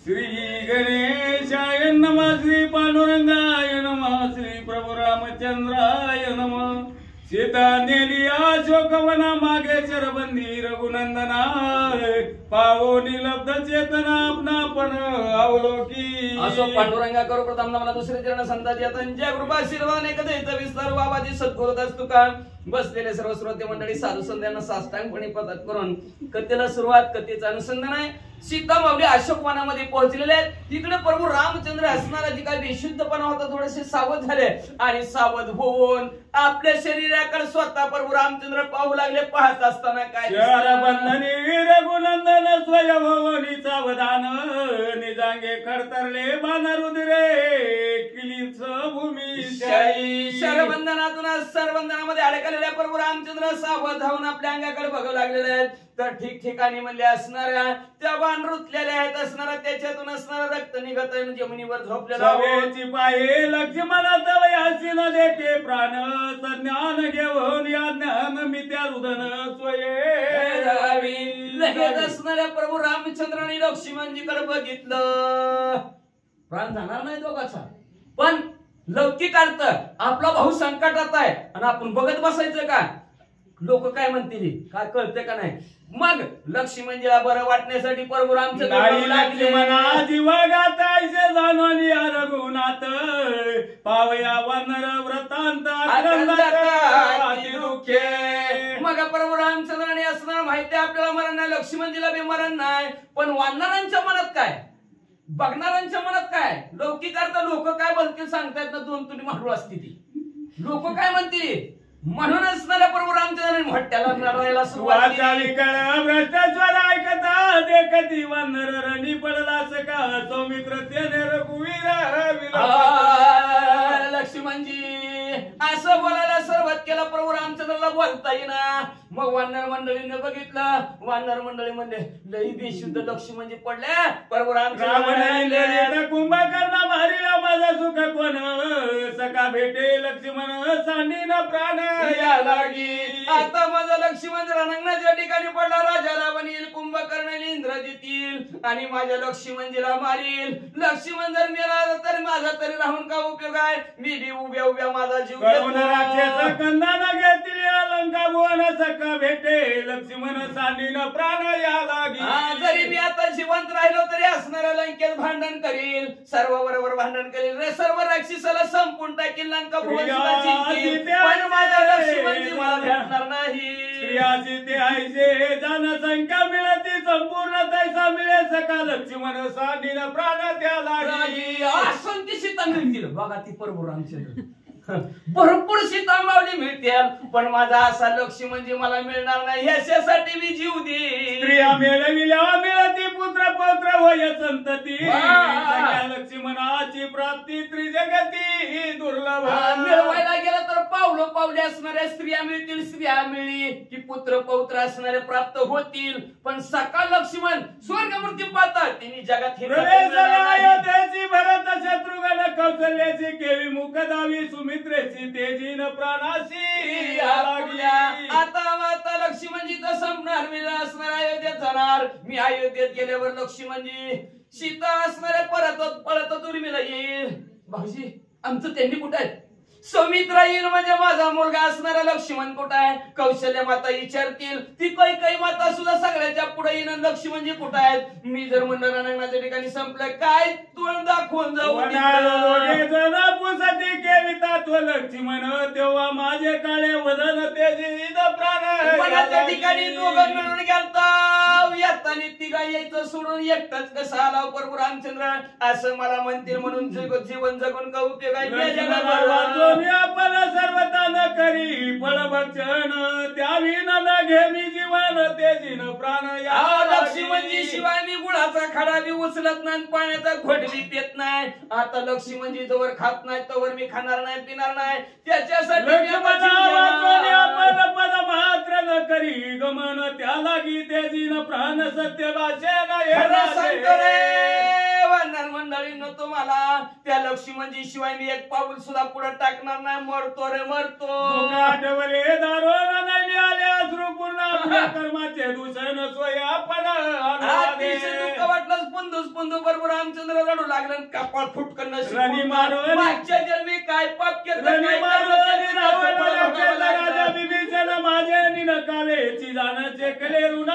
श्री गणेशाय नमः, श्री पांडुरंगाय नमः, श्री प्रभु रामचंद्राय नमः। सीता नेली अशोकवना मागे शरबंदी रघुनंदना, पावोनी लब्ध चेतना आपणापण अवलोकी। असो पांडुरंगा करू प्रथम नमना, दुसरे चरण संतांच्या त्यांच्या कृपा आशीर्वाद एकदैत विस्तार बाबाजी सद्गुरुदास तुका। बसलेले सर्व श्रोते मंडळी साधू संतांना साष्टांगपणे पदत करून कथेला सुरुवात, कथेचं अनुसंधान आहे। सीता माऊली अशोकवनामध्ये पोहोचलेले आहेत। तिकडे प्रभू रामचंद्र असणारा जी काही बेशुद्धपणा होता थोडेसे सावध झाले आणि सावध होऊन आपल्या शरीराकडे स्वतः प्रभू रामचंद्र पाहू लागले। पाहत असताना काय शरबंधनी रघुनंदन स्वयंभवनी सावधान, निजांगे खरतरले बाणरुद्रे किलीच भूमी शाही। शरबंधनातून सरबंधनामध्ये अडकलेल्या प्रभू रामचंद्र सावध होऊन आपल्या अंगाकडे बघू लागलेले आहेत। तर ठिकठिकाणी म्हणले असणाऱ्या त्या बाण रुतलेल्या आहेत, असणारा त्याच्यातून असणारा रक्त निघत जमिनीवर झोपलेला सवेची पाये लक्ष्मणाचा वयासी न देखे प्राण, संज्ञान घेऊन या ज्ञान मी त्या रुदन स्वये। लगेच असणाऱ्या प्रभू रामचंद्राने लक्ष्मणजीकडे बघितलं। प्राण जाणार नाही दोघाचा, पण लौकिक अर्थ आपला भाऊ संकटात आहे आणि आपण बघत बसायचं का? लोक काय म्हणतील काय कळते का नाही? मग लक्ष्मणजीला बरं वाटण्यासाठी प्रभू रामचंद्र लक्ष्मणा जीवगातायचे जाणवली रघुनाथ, पावया वानर व्रतांत मग प्रभू रामचंद्राने असणार माहिती आपल्याला मरण नाही, लक्ष्मणजीला बी मरण नाही, पण वानरांच्या मनात काय, बघणाऱ्यांच्या मनात काय? लौकिक अर्थ लोक काय बोलतील सांगतायत ना, दोन तुली मारू असती ती लोक काय म्हणतील म्हणूनच ना प्रभू रामचंद्राने मोठ्याला लढायला सुरुवात केली। भ्रष्टाचार ऐकता देखती वानर रणी पडलास का, सौमित्र त्याने रघुवीर लक्ष्मणजी असं बोलायला सुरुवात केला। प्रभू रामचंद्राला बोलता येईना। मग वानर मंडळीने बघितलं, वानर मंडळी म्हणले लई बेशुद्ध लक्ष्मणजी पडले। प्रभू रामचंद्र कुंभकर्ण मारिला माझा सुख कोण, सका भेटे लक्ष्मण सांडी न प्राण या लागी। आता माझा लक्ष्मण रणांगणाच्या ठिकाणी पडला, राजाला बनील, कुंभकर्ण इंद्रजित येईल आणि माझ्या लक्ष्मणजीला मारील। लक्ष्मण जर मेला तर माझा तरी राहून का उपयोग आहे? मी बी उभ्या उभ्या माझा जीव कंदाना घेतील लंका भुवन, सका भेटे लक्ष्मण सांडी न प्राण या लागी। जरी मी आता जिवंत राहिलो तरी असणाऱ्या लंकेत भांडण करील, सर्व बरोबर भांडण करील रे, सर्व राक्षसाला संपून टाकील, लंका भुवन पण माझा लक्ष्मणजी मला भेटणार नाही। स्त्रियाची ते आईचे जनसंख्या मिळती संपूर्ण तैसा मिळे, सका लक्ष्मण सांडी न प्राण त्या लागी। असं ती सीता मिळतील बघा, ती प्रभू रामचंद्र भरपूर सीता माऊली मिळतील, पण माझा असा लक्ष्मणजी मला मिळणार नाही, ह्याच्यासाठी मी जीव दे। स्त्रिया मिळविल्या मिळती पुत्र पौत्र होय संतती, लक्ष्मणाची प्राप्ती त्रिजगती दुर्लभ। मिळवायला गेलं तर पावलं पावले असणाऱ्या स्त्रिया मिळतील, स्त्रिया मिळली की पुत्र पौत्र असणारे प्राप्त होतील, पण सका लक्ष्मण स्वर्गमूर्ती पाहतात तिने जगात अयोध्येची भरत शत्रुघ्न कौशल्याची केवी मुखदावी, सुमित्रेची तेजीन प्राणाशी आता माता लक्ष्मणजी तर संपणार, मी असणार अयोध्येत जाणार। मी अयोध्येत गेल्यावर लक्ष्मणजी सीता असणाऱ्या परत पळत उर्मिला येईल। भाऊजी आमचं त्यांनी कुठं आहे? सौमित्रा येईल म्हणजे माझा मुलगा असणारा लक्ष्मण कुठं आहे? कौशल्य माता विचारतील, ती काही माता सुद्धा सगळ्याच्या पुढे येईन, लक्ष्मणजी कुठं आहेत? मी जर म्हणलं रणांगणाच्या ठिकाणी संपलं काय तुळ दाखवून जाऊ केविता तो लक्ष्मण, तेव्हा माझे काळे वदन तेजी प्राण ठिकाणी दोघं मिळून गेलता, येतानी तिघा यायचं सोडून एकटाच कसा आला प्रभू रामचंद्र असं मला म्हणतील, म्हणून जीवन जगून का उपयोग आहे? आपण सर्वता न करी फळभक्षण, त्यावी न घे मी जीवन तेजीन प्राण या। लक्ष्मणजी शिवाय मी गुळाचा खडा बी उचलत नाही, पाण्याचा घोट बी पेत नाही। आता लक्ष्मणजी जवळ खात नाही तवर मी खाणार नाही पिणार नाही, त्याच्यासाठी पद मात्र न करी गमन, त्या लागी तेजीन प्राण सत्य भाषे वानर मंडळींनो तुम्हाला त्या लक्ष्मणजी शिवाय मी एक पाऊल सुद्धा पुढे टाकणार नाही. मरतो रे मरतो. आठवले दारोला नाही आले अश्रू पूर्ण आपल्या कर्माचे दूषण सोय आपण दुःख वाटलं. पुंदू बरोबर रामचंद्र रडू लागलं. कपाळ फुटकन मागच्या जन्मी काय पाप केलं राजा बिभीषण माझे निनकालेची जाण्याचे कले ऋण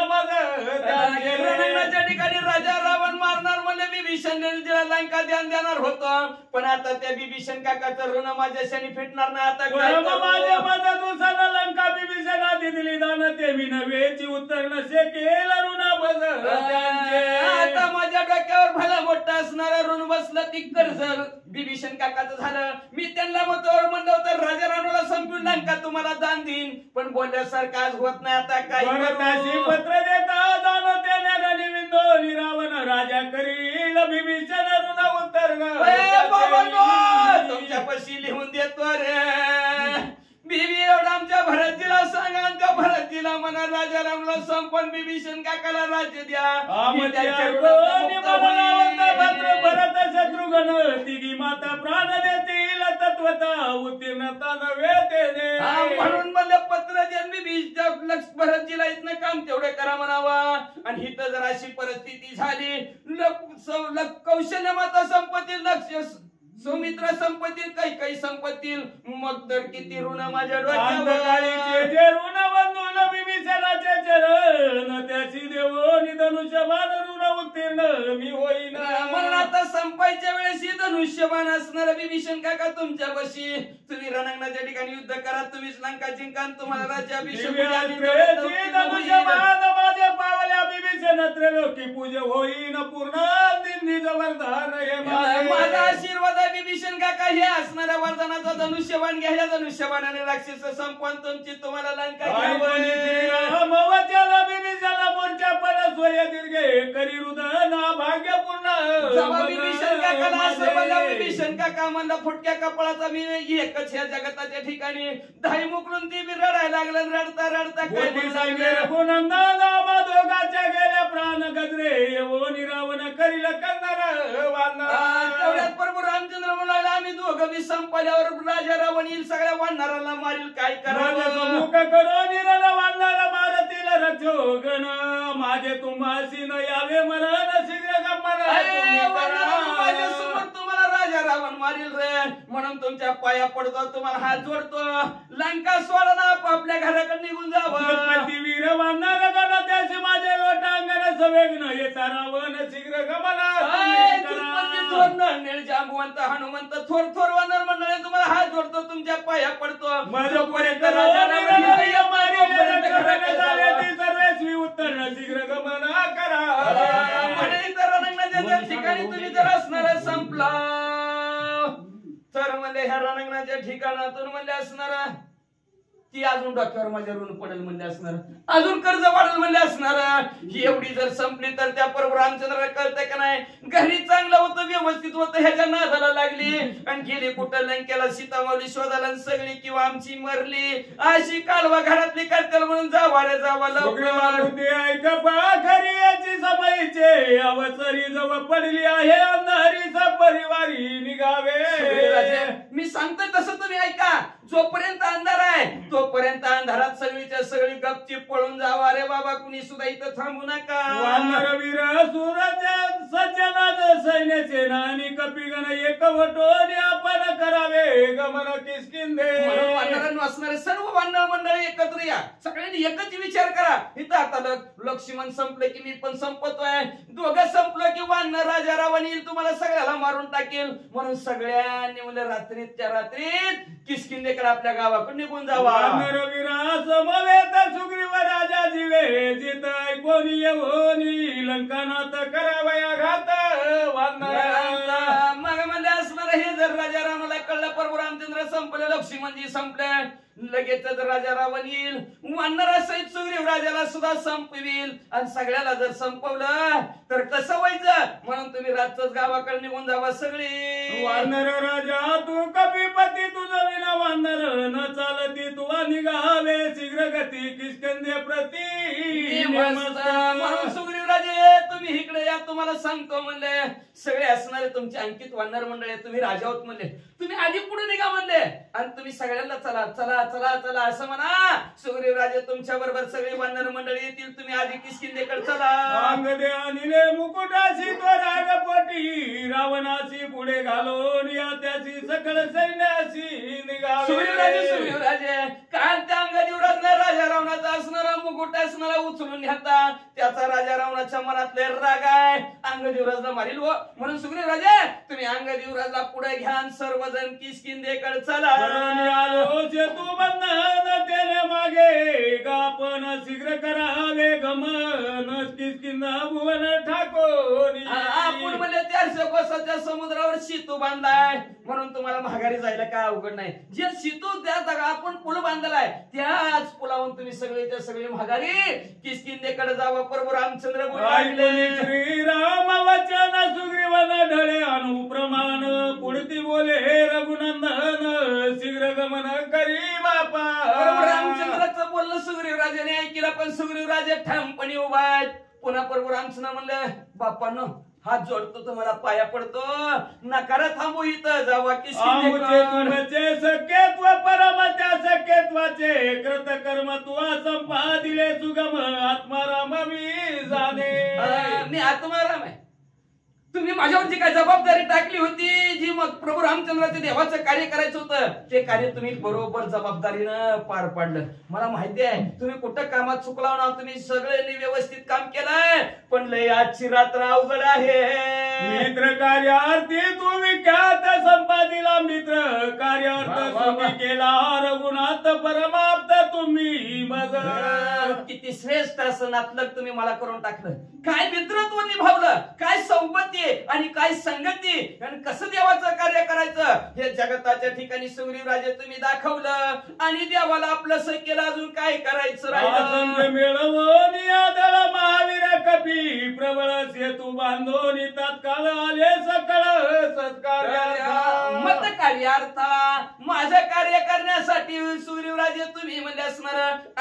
रणांगणाच्या ठिकाणी राजा रावण मारणार म्हणजे बिभीषण तिला लंका ध्यान देणार होतं. पण आता त्या बिभीषण काकाचं ऋण माझ्याशाने फिटणार नाही. आता माझ्या माझा दुसरा लंका बिभीषण आधी दिली दान ते मी नव्हेची उत्तर नसे केलं ऋण बज. आता माझ्या डोक्यावर भला मोठा असणारा ऋण बसलं ती कर्ज बिभीषण काकाचं झालं. मी त्यांना मतावर म्हणलं होतं राजा रावणाला संपवून लंका तुम्हाला दान देईन. पण बोलल्यासारखं आज होत नाही. आता काय पत्र देता दान त्याने निविंदो रावण राजा करील बिभीषण ऋण उत्तर तुमच्यापाशी लिहून देतो रे. बीबी एवढा आमच्या भरतजीला सांगा. आमच्या भरतजीला म्हणा राजा रामला संपवून बिभीषण काकाला राज्य द्या. भरत शत्रुघ्न तिघी माता प्राण देतील तत्वता उत्तीर्णता नव्हे ते. म्हणून मला पत्र जन्मी भरतजीला इथनं काम तेवढे करा म्हणावा. आणि इथं जर अशी परिस्थिती झाली कौशल्य माता संपत्ती लक्ष सुमित्रा संपत्ती काही संपत्तील मग तर किती ऋण माझ्या डोक्यावर ऋण बंधून बिभीषणाचे चरण त्याची देवोनी धनुष्यबाण ऋण उत्तीर्ण मी होईन. म्हणून आता संपायच्या वेळेस ही धनुष्यबाण असणार बिभीषण काका तुमच्यापाशी. तुम्ही रणांगणाच्या ठिकाणी युद्ध करा. तुम्हीच लंका जिंका. तुम्हाला राज्याभिषेक धनुष्यबाण माझे पावल्या बिभीषण त्रैलोकी पूजा होईन पूर्ण दिंडी वरदान हे माझा आशीर्वाद आहे. बिभीषण काका हे असणाऱ्या वरदानाचा धनुष्यबाण घ्या. धनुष्यबाणाने राक्षस संपवून तुमची तुम्हाला लंका बिभीषणला मोर्चा पर सोय दीर्घे करी हृदय भाग्यपूर्ण. बिभीषण काकाला असं म्हणलं. बिभीषण काका म्हणला फुटक्या कपाळाचा मी एकच ह्या जगताच्या ठिकाणी धाई मुकलून ती बी रडायला लागलं. रडता रडता दोघाच्या गेल्या प्राण गजरे येऊन रावण करील करणार. तेवढ्यात प्रभू रामचंद्र म्हणाला आम्ही दोघं बी संपल्यावर राजा रावण येईल सगळ्या वानराला मारील. काय करावं मुख करो निरल वानरा मारतील रक्षोगण माझे तुम्हाशी न यावे मरण शीघ्र तुम्हाला राजा रावण मारील रे. म्हणून तुमच्या पाया पडतो. तुम्हाला हात जोडतो. लंका सोडा ना आपल्या घराकडे निघून जावं. वीर वानर गण त्याशी माझे लोटांगण सवेग्न येता रावण शीघ्र गमना. जांबवंत हनुमंत थोर थोर वानर मंडळी तुम्हाला हात जोडतो. तुमच्या पाया पडतो. जोपर्यंत सर्वेस्वी उत्तर शीघ्र गमना करा. रणांगणाच्या ठिकाणी तुम्ही जर असणार संपला तर म्हणजे ह्या रणांगणाच्या ठिकाणातून म्हणजे असणार ती अजून डोक्यावर माझ्या ऋण पडेल म्हणजे असणार. अजून कर्ज वाढेल म्हणजे असणार. ही एवढी जर संपली तर त्या बरोबर रामचंद्राला कळतंय का नाही. घरी चांगलं होतं व्यवस्थित होतं ह्याच्या नादाला लागली आणि गेली कुठं लंकेला सीतामावली शोधाला सगळी किंवा आमची मरली. अशी कालवा घरातली करतेल म्हणून जावा रे जावा खरी याची समयीचे अवसरी जवळ पडली आहे अंधारी परिवारी निघावे. मी सांगतोय तसं तुम्ही ऐका. जोपर्यंत अंधार आहे तोपर्यंत अंधारात सगळीच्या सगळी गपचीप पळून जावा रे बाबा. कुणी सुद्धा इथं थांबू नका. वीर सूरज सज्जनाद सैन्य सेना आणि कपिगण एकवटून आपण करावे गमन किष्किंधे. असणारे सर्व वानर मंडळी एकत्र या. सगळ्यांनी एकच विचार करा. इथं आता लक्ष्मण संपलं की मी पण संपतोय. दोघं संपलं की वानर राजा रावण येईल तुम्हाला सगळ्याला मारून टाकेल. म्हणून सगळ्यांनी म्हणजे रात्रीच्या रात्रीत किष्किंधेकडे आपल्या गावाकडे निघून जावा. समवेत सुग्रीव राजा जीवे जित कोणी येऊनी लंकानात करावया घात. मग म्हणजे असणार हे जर राजा रामाला कळलं प्रभू रामचंद्र संपले लक्ष्मणजी संपले लगेच राजा रावण येईल. वानरासहित सुग्रीव राजाला सुद्धा संपविल. आणि सगळ्याला जर संपवलं तर कसं व्हायचं. म्हणून तुम्ही रातच गावाकडे निघून जावा सगळी. वानर राजा तू कपिपती तुझं विना वानर न चालती तू तुला निघावे शीघ्र गती किष्किंधे प्रती म्हणून सुग्रीवराजे तुम्ही इकडे या, तुम्हाला सांगतो म्हणले. सगळे असणारे तुमचे अंकित वानर मंडळी तुम्ही राजा होत म्हणले, तुम्ही आधी पुढे निघा म्हणले आणि तुम्ही सगळ्यांना चला चला चला चला असं म्हणा. सुग्रीवराजे तुमच्या बरोबर सगळे वानर मंडळी येतील, तुम्ही आधी किष्किंधेकडे चला. अंगदे अनिले मुकुटाशी तो रागपोटी रावणाशी पुढे घालून या त्याची सकळ सैन्याशी निघावे. सुग्रीवराजे काल त्या अंगदेवराजने राजा रावणाचा असणारा मुकुट असणारा उचलून घेता, त्याचा राजा रावणाच्या मनातले राग आहे, अंगदेवराजला मारील व म्हणून सुग्रीवराजे तुम्ही अंगदेवराजला पुढे घ्या, सर्वजण किष्किंधेकडे चला. तू बंधन त्याने मागे गापन शीघ्र करावे गमन किष्किंधा भुवन ठाकोरी. आपण म्हणले 400 कोसाच्या समुद्रावर सेतू बांधलाय म्हणून तुम्हाला माघारी जायला काय अवघड नाही. जे सेतू त्या जागा आपण पूल बांधलाय त्याच पुलावून तुम्ही सगळेच्या सगळे माघारी किष्किंधेकडे जावं. प्रभू रामचंद्र श्रीराम वचन सुग्रीवन ढळे अनुप्रमाण पुढती बोले हे रघुनंदन शीघ्र गमन करी बापा. रामचंद्राचं बोलणं सुग्रीवराजाने ऐकलं, पण सुग्रीवराजे ठामपणे उभा आहेत. पुन्हा प्रभू रामचंद्र म्हणले बापांनो हात जोडतो तुम्हाला पाया पडतो, नकारा थांबू इथं जावा किष्किंधेचे सख्यत्व परम त्या सख्यत्वाचे कृत कर्म तुवा संपादिले सुगम आत्माराम मी जाणे. मी आत्माराम आहे. तुम्ही माझ्यावर जी काय जबाबदारी टाकली होती, जी मग प्रभू रामचंद्राचे देवाचं कार्य करायचं होतं, ते कार्य तुम्ही बरोबर जबाबदारीनं पार पाडलं. मला माहिती आहे तुम्ही कुठं कामात चुकला ना, तुम्ही सगळ्यांनी व्यवस्थित काम केलंय, पण लय आजची रात्र अवघड आहे. मित्र कार्यार्थी तुम्ही ख्यात संपादिला, मित्र कार्यार्थ तुम्ही केला रघुनाथ परमाप्त तुम्ही मग. किती श्रेष्ठ असं नातलग तुम्ही मला करून टाकलं. काय मित्रत्व निभावलं, काय संपत्ती आणि काय संगती आणि कसं देवाचं कार्य करायचं हे जगताच्या ठिकाणी सुग्रीवराजे तुम्ही दाखवलं. आणि देवाला आपलं केलं, अजून काय करायचं राहिलं. मिळवून यादळ महावीर कपी प्रबळ सेतू बांधून तात्काळ आले सकळ सत्कार. मत कार्यार्था माझं कार्य करण्यासाठी सुग्रीवराजे तुम्ही म्हणजे असणार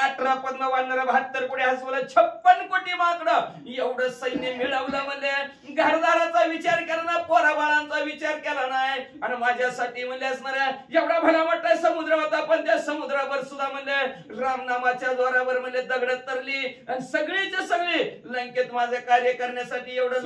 18 पद्म वानर 72 कोटी हसवलं 56 कोटी माकडं एवढं सैन्य मिळवलं. म्हणजे घरदाराचा विचार केला ना, पोराबाळांचा विचार केला नाही. आणि माझ्यासाठी म्हणजे असणाऱ्या एवढा भला मोठा समुद्र होता, पण त्या समुद्रावर सुद्धा म्हणजे रामनामाच्या जोरावर म्हणजे दगड तरली आणि सगळीच्या सगळी लंकेत माझं कार्य करण्यासाठी एवढं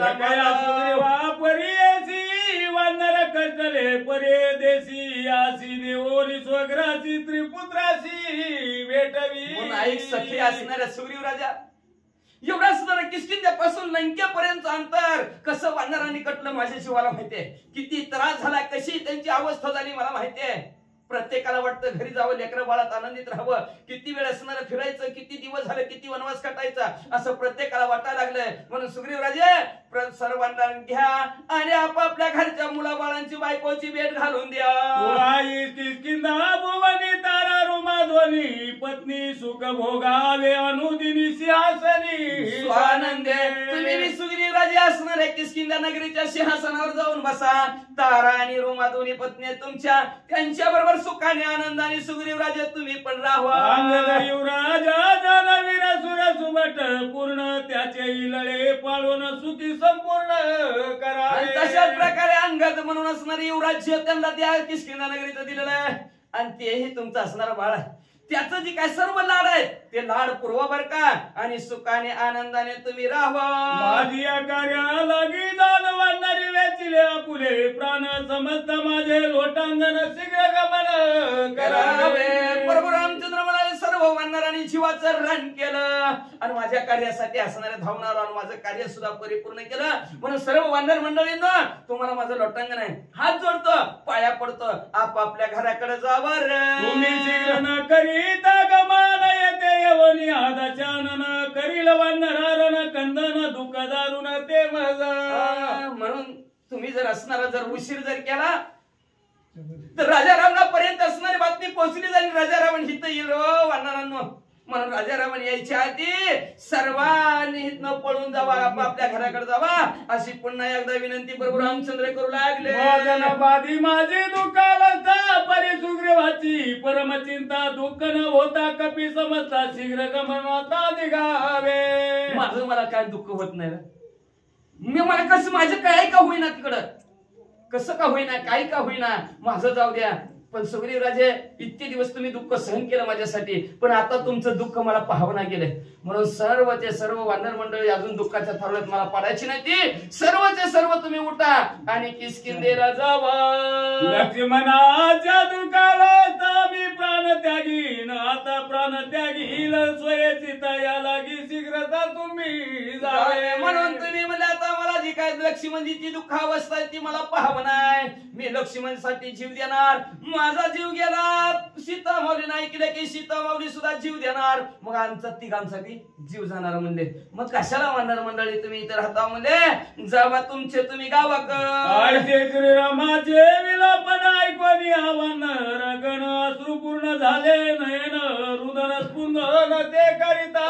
वानर कष्टले परे देशी आसी देवोरी स्वग्रासी त्रिपुत्रासी भेटवी. ऐक सखी असणाऱ्या सुग्रीवराजा, एवढा सुद्धा किष्किंध्यापासून लंकेपर्यंत अंतर कसं वानरांनी कटलं माझ्या जीवाला माहितीये. किती त्रास झाला, कशी त्यांची अवस्था झाली मला माहितीये. प्रत्येकाला वाटतं घरी जावं, लेकरं बाळात आनंदित राहावं, किती वेळ असणार फिरायचं, किती दिवस झाले, किती वनवास काटायचा असं प्रत्येकाला वाटायला लागलंय. म्हणून सुग्रीवराजे सर्वांना घ्या आणि आपापल्या घरच्या मुलाबाळांची बायकोची भेट घालून द्या. किष्किंधा भुवनी तारा रुमाध्वनी पत्नी सुख भोगावे अनुदिनी सिंहासनी स्वानंदे. तुम्ही सुग्रीवराजे असणारे किष्किंधा नगरीच्या सिंहासनावर जाऊन बसा. तारा आणि रुमाध्वनी पत्नी तुमच्या त्यांच्या बरोबर सुखाने आनंदाने सुग्रीवराजे तुम्ही पण राहा. युवराजा जानवीर सुर सुबट पूर्ण त्याचे लळे पाळून सुखी संपूर्ण करा. तशाच प्रकारे अंगद म्हणून असणारे युवराज्य त्यांना त्या किष्किंधा नगरीचं दिलेलं आहे आणि तेही तुमचं असणारं बाळ आहे. त्याचं जे काय सर्व लाड आहेत ते लाड पुरवा बर का आणि सुखाने आनंदाने तुम्ही राहा. माझी या कार्या लागी दान वाढणारी वेचिले आपुले प्राण समस्त माझे लोटांगण शीघ्र गमन करावे. प्रभू रामचंद्र म्हणाले सर्व वानरांनी जीवाचं रण केलं आणि माझ्या कार्यासाठी असणाऱ्या धावणार आणि माझं कार्य सुद्धा परिपूर्ण केलं. म्हणून सर्व वानर मंडळींना तुम्हाला माझं लोटांगण आहे, हात जोडतो, पाया पडतो, आपापल्या घराकडे जावर. तुम्ही शीघ्र न करीता गमान येते यवनी आदाचानन करील वानरारण कंदन दुःख दारुण ते मजा. म्हणून तुम्ही जर असणारा जर उशीर जर केला तर राजा रावणापर्यंत असणारी बातमी पोहोचली जाईल. राजा रावण हित येईल वानरांनो. म्हणून राजारामन यायच्या आधी सर्वांनी इथनं पळून जावा, आपापल्या घराकडे जावा अशी पुन्हा एकदा विनंती प्रभू रामचंद्र करू लागले. बाधी माझी दुःखावस्था परी सुग्रीवाची परमचिंता दुःख न होता कपी समजता शीघ्र गमनाता निघावे. माझं मला काय दुःख होत नाही, मी मला कसं माझं काय का होईना, तिकडं कसं का होईना, काही का होईना, माझं जाऊ द्या. पण सुग्रीव राजे इतके दिवस तुम्ही दुःख सहन केलं माझ्यासाठी, पण आता तुमचं दुःख मला पाहावं नाही गेलंय. म्हणून सर्वचे सर्व वानर मंडळी अजून दुःखाच्या थारोळ्यात मला पडायची नाही, ती सर्वचे सर्व तुम्ही उठा आणि किष्किंधेला जावा. लक्ष्मणाच्या दुःखावस्था मी प्राण त्यागीन, आता प्राण त्यागील स्वये सीता या लागी शीघ्रता तुम्ही जावे. म्हणून तुम्ही म्हणले आता मला जी काय लक्ष्मणजीची दुःखावस्था आहे ती मला पाहावं नाही, मी लक्ष्मणसाठी जीव देणार. माझा जीव गेला सीता माऊली नाही केलं की सीता माऊली सुद्धा जीव देणार, मग आमचा तिघांसाठी जीव जाणार म्हणले. मग कशाला म्हणणार मंडळी तुम्ही इथे राहता म्हणले, जावा तुमचे तुम्ही गावाकडे. श्रीरामाचे विलापन ऐकून आव्हान रगण अश्रू पूर्ण झाले नयन रुदन स्पुंदन ते करिता.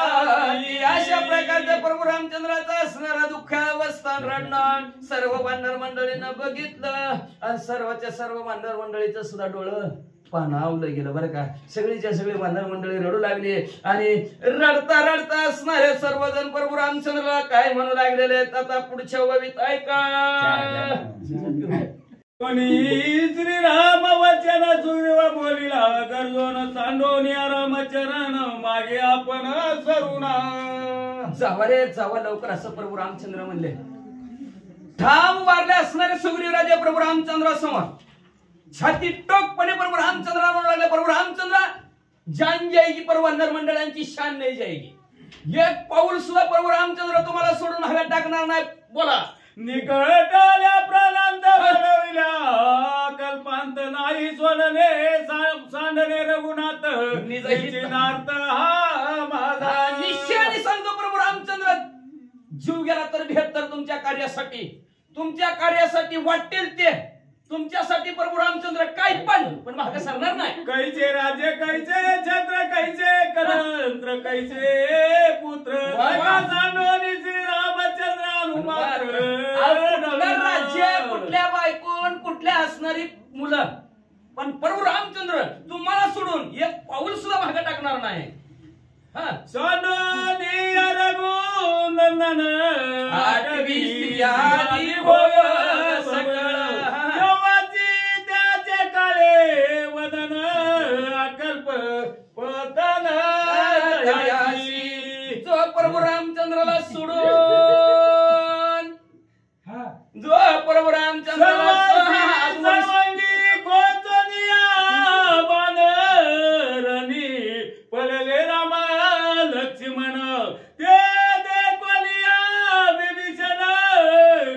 अशा प्रकारच्या प्रभू रामचंद्राचा असणारा दुःखावस्था रडणं सर्व वानर मंडळीनं बघितलं आणि सर्वच्या सर्व वानर मंडळीचं सुद्धा डोळं पाणावलं गेलं बरं का. सगळीच्या सगळी वानर मंडळी रडू लागली आणि रडता रडता असणारे सर्वजण प्रभू रामचंद्राला काय म्हणू लागलेले आता पुढच्या ओवीत ऐका. श्रीराम वचन सुग्रीव बोलिला गरजोन सांडोनिया रामचरण मागे आपण सरुणा. जावा रे जावा लवकर असं प्रभू रामचंद्र म्हणले. ठाम वारले असणारे सुग्रीव राजे प्रभू रामचंद्रासमोर छाती टोकपणे प्रभू रामचंद्र म्हणू लागले, प्रभू रामचंद्र जान जाएगी पर वानर मंडळांची शान नाही जाएगी. एक पाऊल सुद्धा प्रभू रामचंद्र तुम्हाला सोडून हव्यात टाकणार नाही. बोला. निकटल्या प्राणांत घडविल्या कल्पांत नाही सोडले सांडणे रघुनाथ निजहितार्थ हा माझा. निश्चयाने सांगतो प्रभू रामचंद्र, जीव गेला तर बेहत्तर तुमच्या कार्यासाठी वाटेल ते तुमच्यासाठी प्रभू रामचंद्र काय पण मागे सरणार नाही. कैचे राजे कैचे छत्र कैचे कलंत्र कैचे पुत्र सांडोनी श्रीरामचंद्र अनुमात्र. कुठलं राज्य, कुठल्या बायकोन, कुठल्या असणारी मुलं, पण प्रभू रामचंद्र तुम्हाला सोडून एक पाऊल सुद्धा मागे टाकणार नाही. सांडोनी रघुनंदन आठवी आदी भोग सकळ वदन अकल्प पतन. जो प्रभू रामचंद्राला सोडून जो प्रभू रामचंद्राला पळले रामा लक्ष्मण ते देखोलिया विभीषण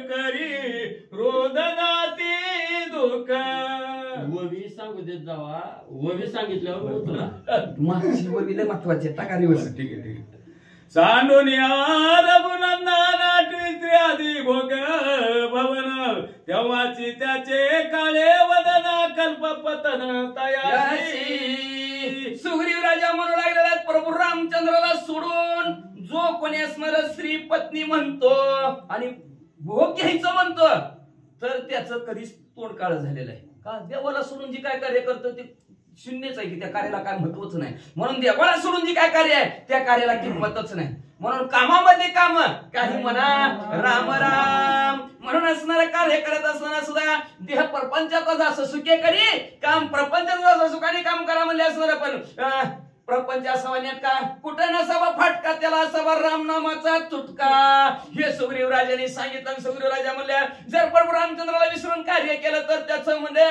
करी रोदनाती दुःख. ववी सांगू देत जावा, ववी सांगितल्यावर तुला माझी ववी लय महत्वाची आहे. टाका दिवस. ठीक आहे. सांडोनिया रघुनंदन आठवी आदी भोग भवन तेव्हाची त्याचे काळे वदन कल्पपतन तयासी. सुग्रीव राजा म्हणू लागलेला प्रभू रामचंद्राला सोडून जो कोणी असणार स्त्री पत्नी म्हणतो आणि भोग घ्यायचं म्हणतो तर त्याचं कधीच तोंड काळ झालेलं आहे. का देवाला सोडून जी काय कार्य करतो ते शून्यच आहे की त्या कार्याला काय महत्वच नाही. म्हणून देवाला सोडून जी काय कार्य आहे त्या कार्याला किंमतच नाही. म्हणून कामामध्ये काम काही म्हणा राम राम म्हणून असणारं कार्य करत असताना सुद्धा देह प्रपंचाचा जसं सुखे करी काम प्रपंचाचा जसं सुखाने काम करा म्हणले असणार. पण प्रपंच असावा नेटका कुठं नसावा फाटका त्याला असावा रामनामाचा तुटका. हे सुग्रीव राजाने सांगितलं. सुग्रीव राजा म्हणल्या जर प्रभू रामचंद्राला विसरून कार्य केलं तर त्याचं म्हणजे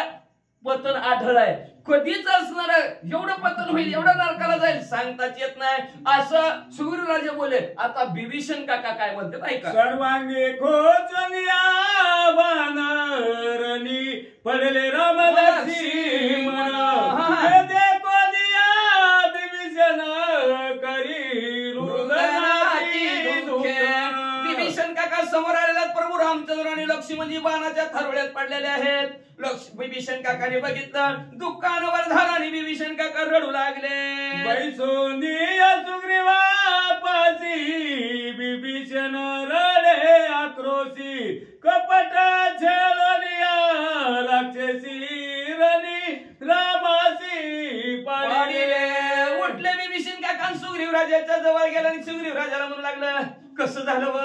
पतन आढळ आहे. कधीच असणार एवढं पतन होईल एवढं नरकाला जाईल सांगताच येत नाही असं सुग्रीव राजा बोले. आता विभीषण काका काय म्हणतात ऐका. सर्वांगी खोचनिया बानरणी पडले राम लक्ष्मण विभीषण करी रुदनाती दुःख. विभीषण काका समोर आलेला प्रभू रामचंद्राने लक्ष्मणजी बाणाच्या थरोळ्यात पडलेले आहेत. विभीषण काकाने बघितलं, दुकानावर धाराने विभीषण काका रडू लागले. बैसोंदिया सुग्रीवापासी विभीषण रडे आक्रोशी कपट छेडोनिया राक्षसी रणी रामासी पाडिले. उठले विभीषण काका सुग्रीव राजाच्या जवळ गेला आणि सुग्रीव राजाला म्हणू लागलं, कसं झालं व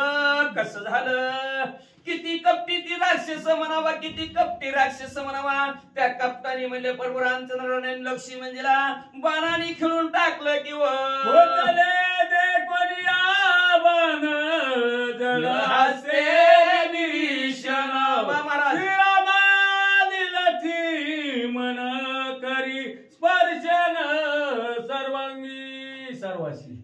कसं झालं? किती कपटी ती राक्षस म्हणावा, किती कपटी राक्षस म्हणावा. त्या कपटाने म्हणले प्रभू रामचंद्राने लक्ष्मणजीला बाणाने खिळून टाकलं की होतले दे कोणिया बाण जड हासे विभीषण श्रीरामादिलथी मन करी स्पर्शन सर्वांगी सर्वाशी.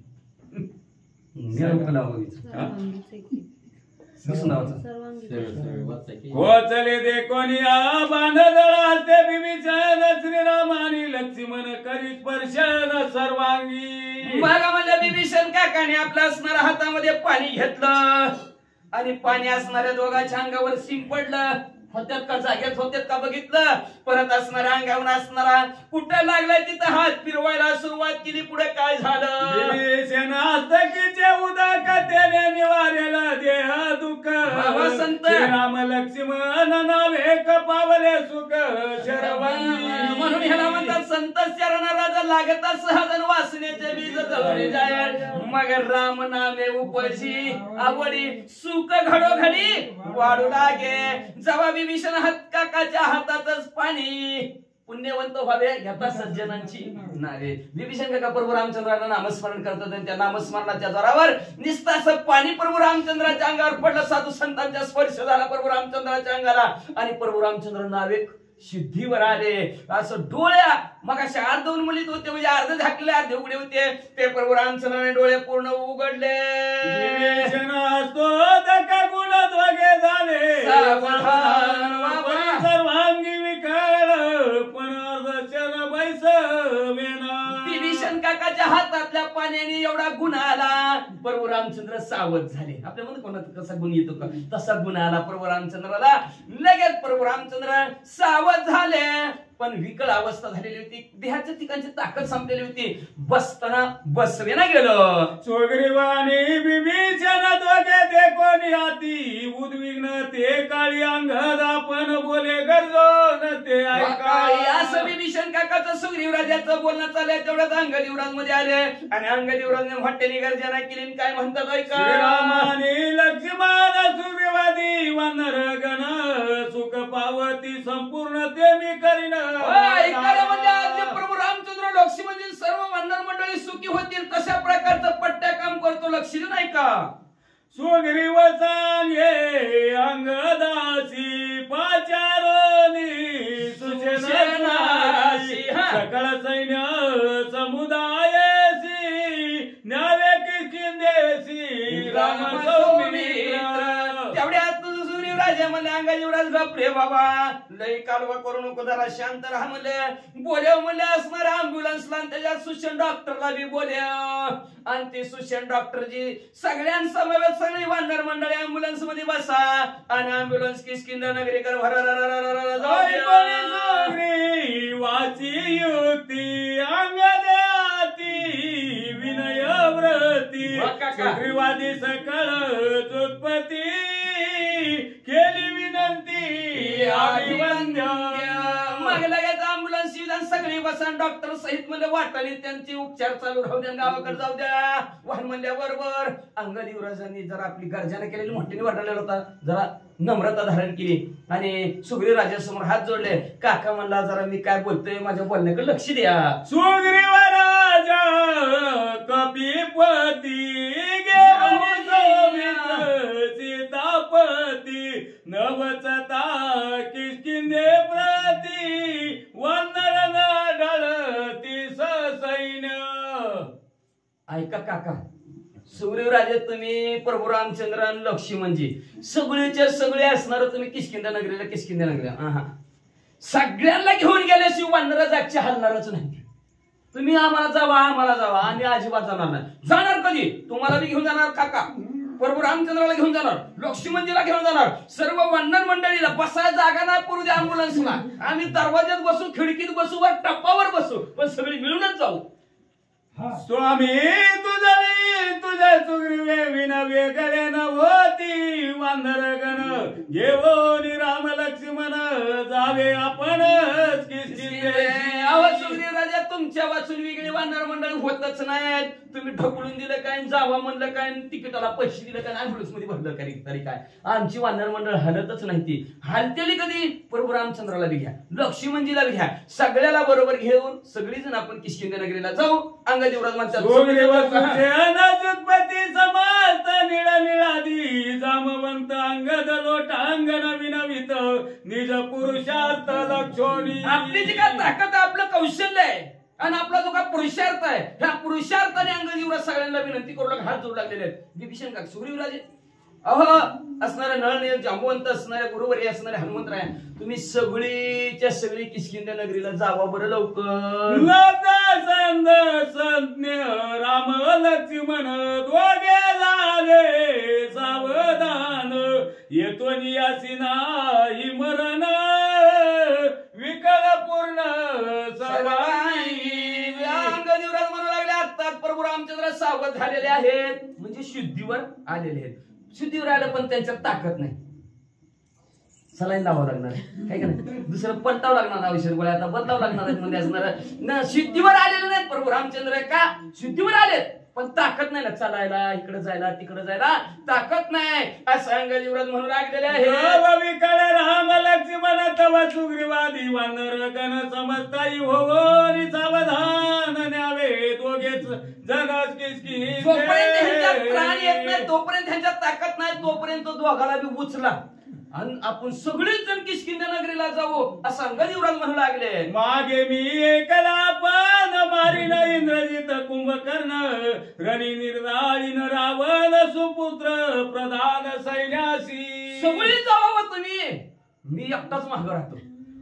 कोचले दे कोणिया बाण जळाते विभीषण श्रीरामानी लक्ष्मण करी स्पर्शन सर्वांगी. मला म्हणलं विभीषण काकाने आपल्या असणाऱ्या हातामध्ये पाणी घेतलं आणि पाणी असणाऱ्या दोघांच्या अंगावर शिंपडलं. होत्यात का जागेत होत्यात का बघितलं. परत असणाऱ्या अंगावर असणारा कुठं लागलाय तिथं हात फिरवायला सुरुवात केली. पुढे काय झालं? विभीषण हस्तकीचे उदक त्याने निवारेला देह दुःख संत राम लक्ष्मण नावे पावले सुख शरवंगी. म्हणून ह्याला म्हणतात संत शरण राजा लागता सहजन वासनेचे बीज जळून जाय. मग राम नामे उपजी आवडी सुख घडोघडी वाढू लागे. जेव्हा विभीषण काकाच्या हातातच पाणी पुण्यवंत व्हावे घेता सज्जनांची नावे. विभीषण काका प्रभू रामचंद्राला नामस्मरण करतात आणि त्या नामस्मरणाच्या जोरावर निस्तास पाणी प्रभू रामचंद्राच्या अंगावर पडलं. साधू संतांचा स्पर्श झाला प्रभू रामचंद्राच्या अंगाला आणि प्रभू रामचंद्र नावे सिद्धीवर आले. असं डोळ्या मग अशा अर्ध उन्मलित होते, म्हणजे अर्ध झाकले अर्धे उघडे होते. ते प्रभू रामचंद्राने डोळे पूर्ण उघडले. सर्वांगी विकळ पुनर्दर्शन बैसवेना. विभीषण काकाच्या हातातल्या पाण्याने एवढा गुण आला. प्रभू रामचंद्र सावध झाले. आपल्यामध्ये कोणाचा कसा गुण येतो का तसा गुण आला प्रभू रामचंद्राला. लगेच प्रभू रामचंद्र सावध झाले. पण विकळ अवस्था झालेली होती. देहाच्या ठिकाणची ताकद संपलेली होती. बसताना बसवेना गेलं. सुग्रीवानी विभीषण दोघे ते कोणी हाती उद्विग्न ते काळी अंगद आपण बोले गरजो ते ऐका. असं विभीषण काकाचं सुग्रीव राजाचं बोलणं चाललंय. तेवढ्याच अंगद युवराज मध्ये आले आणि अंगद युवराजने मोठ्याने गर्जना केली. काय म्हणतात ऐका. श्रीरामानी लक्ष्मण सुग्रीवादी वानर गण सुख पावती संपूर्ण ते मी करीन. प्रभू रामचंद्र लक्ष्मणजी सर्व वानर मंडळी सुखी होतील तशा प्रकारचं पट्ट्या काम करतो. लक्ष नाही का. सुग्रीव सांगे अंगदासी पाचारोनी सुचनाशी सकळ सैन्य समुदायसी न्यावे किष्किंधेसी राम सौमित्र. तेवढ्यात राजा म्हणले अंगाजी युवराज गप रे बाबा लई कालवा करू नको जरा शांत राहा म्हणले. बोले म्हणले असणाऱ्या अँब्युलन्सला त्याच्या सुशन डॉक्टरला बी बोले आणि ते सुशन डॉक्टरजी सगळ्यांसमवेत सगळी वानर मंडळी अँब्युलन्स मध्ये बसा आणि अँब्युलन्स किष्किंधा नगरीकर वाची युक्ती अंगदाती विनय व्रती सुग्रीवादी सकळ चोत्पती केली विनंती अभिवंद्य. मग लगेच अँब्युलन्स सगळी बसन डॉक्टर सहित म्हणले वाटाने त्यांचे उपचार चालू राहू द्या. गावाकडे जाऊ द्या. वाहन म्हणल्याबरोबर अंगद युवराजांनी जरा आपली गर्जना केलेली मोठ्याने वाटलेला होता. जरा नम्रता धारण केली आणि सुग्रीव राजासमोर हात जोडले. काका म्हणला जरा मी काय बोलतोय माझ्या बोलण्याकडे लक्ष द्या. सुग्रीव राजा कपिपती सीतापती नवचता किष्किंधे प्रती वंदन ढळती सैन्य. ऐका काका सुग्रीव राजे तुम्ही प्रभू रामचंद्र आणि लक्ष्मणजी सगळेच्या सगळे असणार. तुम्ही किष्किंधा नगरीला सगळ्यांना घेऊन गेल्याशिवाय वानर जागच्या हलणारच नाही. तुम्ही आम्हाला जावा आम्ही अजिबात जाणार नाही. जाणार कधी तुम्हाला बी घेऊन जाणार काका. प्रभू रामचंद्राला घेऊन जाणार, लक्ष्मणजीला घेऊन जाणार, सर्व वानर मंडळीला बसायला जागा नाही पुरू द्या अँब्युलन्सला. आम्ही दरवाज्यात बसू, खिडकीत बसू, वर टप्पावर बसू, पण सगळी मिळूनच जाऊ. स्वामी तुझ्या सुग्रीवे विना वेगळे न होती वानर गण घेऊन राम लक्ष्मण जावे आपणच सुग्रीव राजा तुमच्या वाचून वेगळी वानर मंडळी होतच नाहीत. तुम्ही ढकलून दिलं काय, जावा म्हणलं काय, तिकिटाला पैसे दिलं काय, अँब्युलन्स मध्ये भरलं तरी काय, आमची वानर मंडळ हलतच नाही. ती हलतेली कधी प्रभू रामचंद्राला बी घ्या, लक्ष्मणजीला बी घ्या, सगळ्याला बरोबर घेऊन सगळी जण आपण किष्किंधा नगरीला जाऊ. अंगदेवराज म्हणतात समस्त निळा निळादी जामवंत अंगद लोटांगण विनवित निज पुरुषार्थ लक्षोनी. आपली जी काय ताकद आहे, आपलं कौशल्य आहे आणि आपला जो काय पुरुषार्थ आहे, ह्या पुरुषार्थाने अंगदेवराज सगळ्यांना विनंती करू लागले, हात जोडू लागलेले आहेत. विभीषण का सुग्रीवराजे असणारे नळनील जांबवंत असणारे गुरुवरी असणारे हनुमंतराय, तुम्ही सगळीच्या सगळी किष्किंधा नगरीला जावा बरं लवकर. संज्ञ राम लक्ष्मण दोघे झाले सावधान येतो नियासी नाही मरण विकल पूर्ण सर्वांनी. अंगदेवराज म्हणू लागले आता प्रभू रामचंद्र सावध झालेले आहेत, म्हणजे शुद्धीवर आलेले आहेत. शुद्धीवर आलं पण त्यांच्यात ताकद नाही, सलाईन लावावं लागणार काय का नाही, दुसरं पलटावं लागणार औषध गोळ्या आता बदलावं लागणार म्हणजे असणार. शुद्धीवर आलेले नाहीत प्रभू रामचंद्र, का शुद्धीवर आलेत पण ताकद नाही ना, चालायला इकडे जायला तिकडे जायला ताकद नाही, असं अंगदेवराज म्हणू लागलेले आहे. राम लक्ष्मण तव सुग्रीवादी वानर गण समजताई होवरी सावधान न्यावे दोघेच जगात किसकी. जोपर्यंत ह्यांच्यात प्राण येत नाही तोपर्यंत ह्यांच्यात ताकद नाही, तोपर्यंत दोघाला बी उचला आणि आपण सगळेच जण किष्किंधा नगरीला जाऊ असं अंगदेवराज म्हणू लागले. मागे मी एकला पण मारीन इंद्रजित कुंभकर्ण रणी निर्दाळीन रावण सुपुत्र प्रधान सैन्यासी. सगळी जावं तुम्ही, मी एकटाच मागं राहतो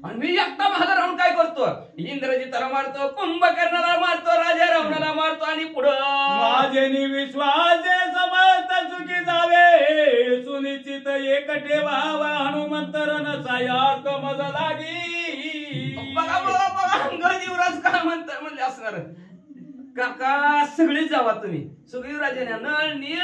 आणि मी एकटा मागं राहून काय करतो, इंद्रजिताला मारतो, कुंभकर्णाला मारतो, राजा रावणाला मारतो आणि पुढं माझे विश्वास समस्त चुकी जावे सुनिश्चित एक ठेवावा हनुमंत रणचा यार्थ मज लागी. बघा बघा बघा अंगदेवराज काय म्हणतात म्हणले असणार. काका सगळीच जावा तुम्ही, सुग्रीवराजाने नळ नीळ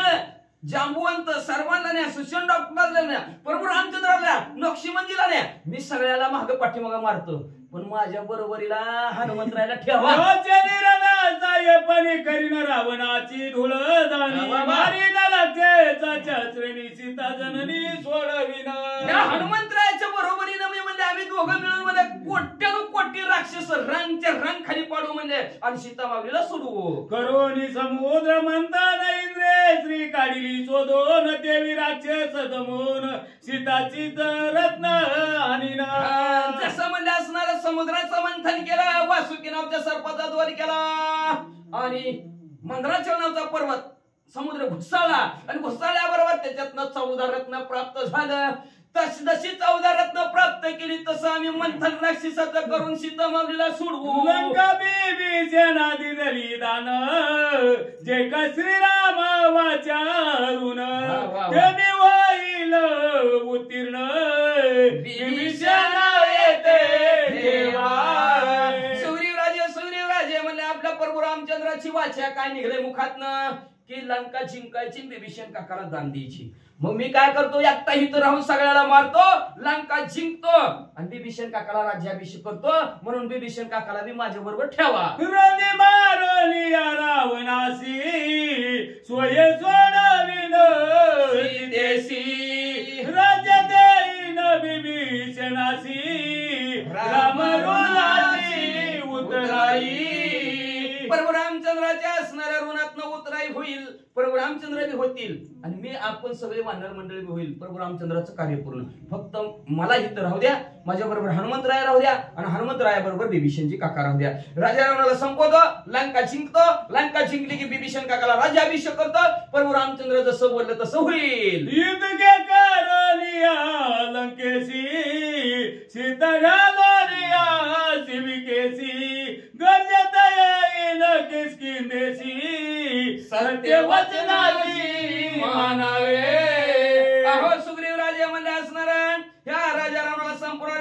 जांबुवंत सर्वांना न्या, सुषण डॉक्टरला न्या, प्रभू रामचंद्राला, लक्ष्मणजीला न्या, मी सगळ्याला माग पाठीमाग मारतो पण माझ्या बरोबरीला हनुमंतरायला ठेवा. करीन रावणाची धुळ श्रेणी सीता जननी सोडविना. हनुमंतरायाच्या बरोबरीनं मी म्हणजे आम्ही दोघं मिळून म्हणजे कोट्यानु कोटी राक्षस रंगच्या रंग खाली पाडू म्हणजे आणि सीता माऊलीला सोडू. करोनी समुद्र मंथन इंद्रे श्री काढिली शोधून देवी राक्षस दमून सीताची रत्न आणि जसं म्हणजे असणार समुद्राचं मंथन केलं, वासुकी नावच्या सर्पाचा द्वार केला आणि मंदराचल नावचा पर्वत समुद्र घुसळला आणि घुसळल्याबरोबर त्याच्यातनं 14 रत्न प्राप्त झालं. जशी 14 रत्न प्राप्त केली तसं आम्ही मंथन राक्षसाचं करून सीता माऊलीला सोडवू. लंका बिभीषणा दिली दान जे का श्रीराम वाचारून कमी होईल उत्तीर्ण बिभीषण येते. सुग्रीवराजे म्हणले आपल्या प्रभू रामचंद्राची वाचा काय निघले मुखातनं की लंका जिंकायची, बिभीषण काकाला दान द्यायची. मग मी काय करतो, एकटा इथं राहून सगळ्याला मारतो, लंका जिंकतो आणि बिभीषण काकाला राज्याभिषेक करतो. म्हणून बिभीषण काकाला बी माझ्या बरोबर ठेवा. रणी मारली रावणासी सोये सोडविन देशी राज्य देईन बिभीषणासी राम ऋणाची उतराई. प्रभू रामचंद्राच्या असणाऱ्या ऋणातनं उतराई होईल, प्रभू रामचंद्र बी होतील आणि मी आपण सगळे वानर मंडळी बी होईल. प्रभू रामचंद्राचं कार्य पूर्ण. फक्त मला इथं राहू द्या, माझ्या बरोबर हनुमंतराय राहू द्या आणि हनुमंतराया बरोबर बिभीषणजी काका राहू द्या. राजा रावणाला संपवतो, लंका जिंकतो, लंका जिंकली की बिभीषण काकाला राज्याभिषेक करतो. प्रभू रामचंद्र जसं बोललं तसं होईल. युद्ध करलिया लंकेशी सीता घालोलिया शिविकेशी गरजत येईल किसकिंदेशी सत्य वचनाची मानावे.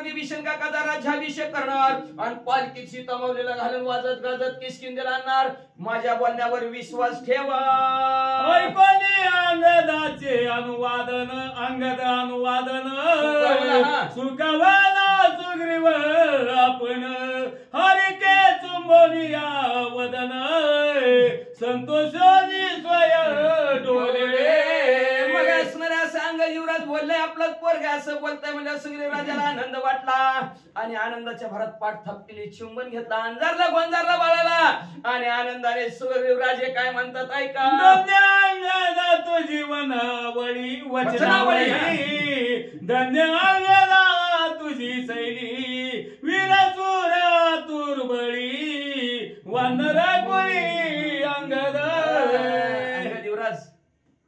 विभीषण काकाचा राज्याभिषेक करणार आणि पालखीत सीता माऊलीला घालून वाजत गाजत किष्किंधेला आणणार. माझ्या बोलण्यावर विश्वास ठेवा. ऐकोनी अंगदाचे अनुवादन अंगद अनुवादन सुखवला सुग्रीव आपण हरिके चुंबोनिया वदन संतोषोनी स्वय डोले. मग असणाऱ्या सांग युवराज बोललाय आपलं पोरगा असं बोलताय म्हणजे सुग्रीव राजाला आनंद वाटला आणि आनंदाच्या भरात पाठ थापलेली चुंबन घेतला अंजारला गोंजारला बाळाला आणि आनंदाने सुग्रीव राजे काय म्हणतात ऐका. धन्य तो जीवनावळी वचनावळी धन्य अंगदा तुझी शैली वीरचूर तुरबळी वानर कोळी अंगद. युवराज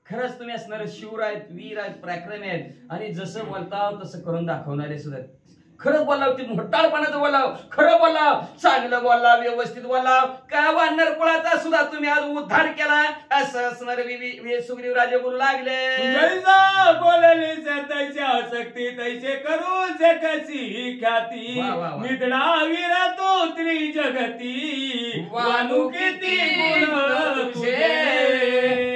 खरंच तुम्ही असणारे शूर आहेत, वीर आहेत, पराक्रमी आहेत आणि जसं बोलता तसं करून दाखवणारे सुद्धा. खरं बोलाव, ती मोठाळपणाचं बोलाव, खरं बोलाव, चांगलं बोलाव, व्यवस्थित बोलाव. काय वानर कुळाचा सुद्धा तुम्ही आज उद्धार केला असं असणारे सुग्रीव राजे बोलू लागले. बोलली तैच्या शक्ती तैसे करू कशी ख्याती मित्रा वीर तो त्रिजगती वानू किती गुण तुझे.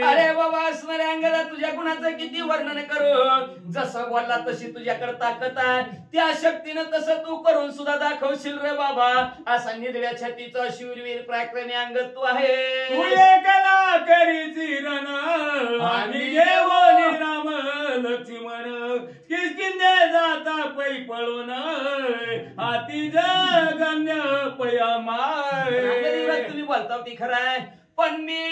अरे बाबा असणाऱ्या अंगाला तुझ्या गुणाचं किती वर्णन करू. जसं बोलला तशी तुझ्याकडे ताकद आहे, त्या शक्तीनं तसं तू करून सुद्धा दाखवशील रे बाबा. असा निधड्या छातीचा शूरवीर पराक्रमी अंग तू आहे. तू एकला करीची रण आम्ही घेऊन राम लक्ष्मण किष्किंधे जाता पै पळून हाती जगन्य पयामाय. तुम्ही बोलता ती खरं आहे पण मी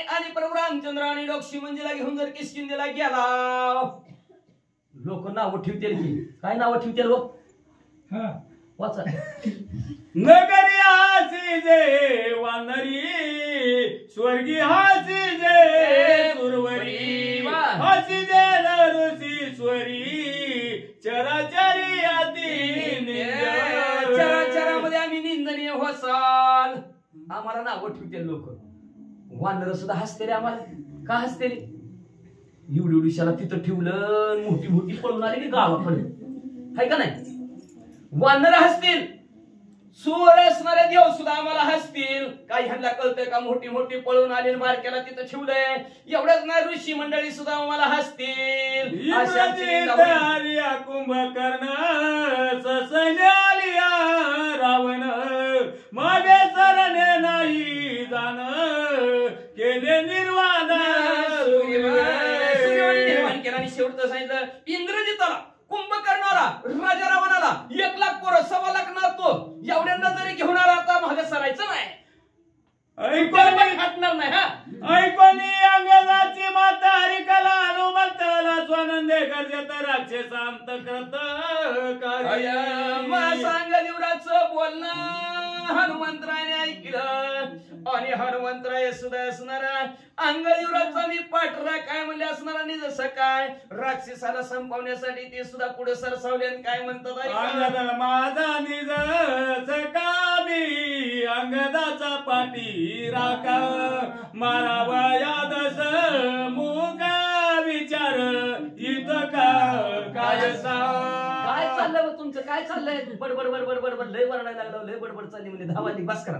आणि प्रभू रामचंद्र आणि लक्ष्मणजीला घेऊन जर किष्किंधेला गेला लोक नाव ठेवतील की काय नाव ठेवतील लोक वाचा. नगरी हासी जे वानरी स्वर्गी हासी जे सुरवरी हासी जे ऋषीश्वरी चराचरी आती चराचरामध्ये आम्ही निंदनीय होसाल. आम्हाला नाव ठेवतील लोक. वानर सुद्धा हसते रे आम्हाला. का हसते रे? एवढी एवढीशाला तिथं ठेवलं मोठी मोठी पळून आली गावाकडे हाय का नाही. वानर हसतील, सूर असणारे देव सुद्धा आम्हाला हसतील. काही ह्यांना कळतंय का मोठी मोठी पळून आली बारक्याला तिथं ठेवलंय. एवढंच नाही ऋषी मंडळी सुद्धा आम्हाला हसतील. अशा कुंभकर्ण ससन्यालिया रावण मागे सरणे नाही जाण केले निर्वाण निर्माण केला. आणि शेवटचं सांगितलं इंद्रजिताला कुंभकर्णाला राजा रावणाला 1 लाख पोरं 1.25 लाख नातो एवढ्यांना जरी घेऊन आला आता मागे सरायचं नाही. हटणार नाही. हा ऐकोनी अंगदाची माता हरिकला हनुमंताला स्वानंदे गर्जत राक्षसांत करत सांग देवराचं बोलणं हनुमंतरायने ऐकलं आणि हनुमंतराय सुद्धा असणार अंगदेवराचा मी पाठरा काय म्हणले असणार आणि जसं काय राक्षसाला संपवण्यासाठी ते सुद्धा पुढे सरसावले आणि काय म्हणतात माझा निज सकामी अंगदाचा पाठी राखा मारावा यादस मुका विचार इतका काय चाललंय तुमचं काय चाललंय बडबड बडबड बडबड लय वरडायला लागलं लय बडबड चालली म्हणजे धावाली बस करा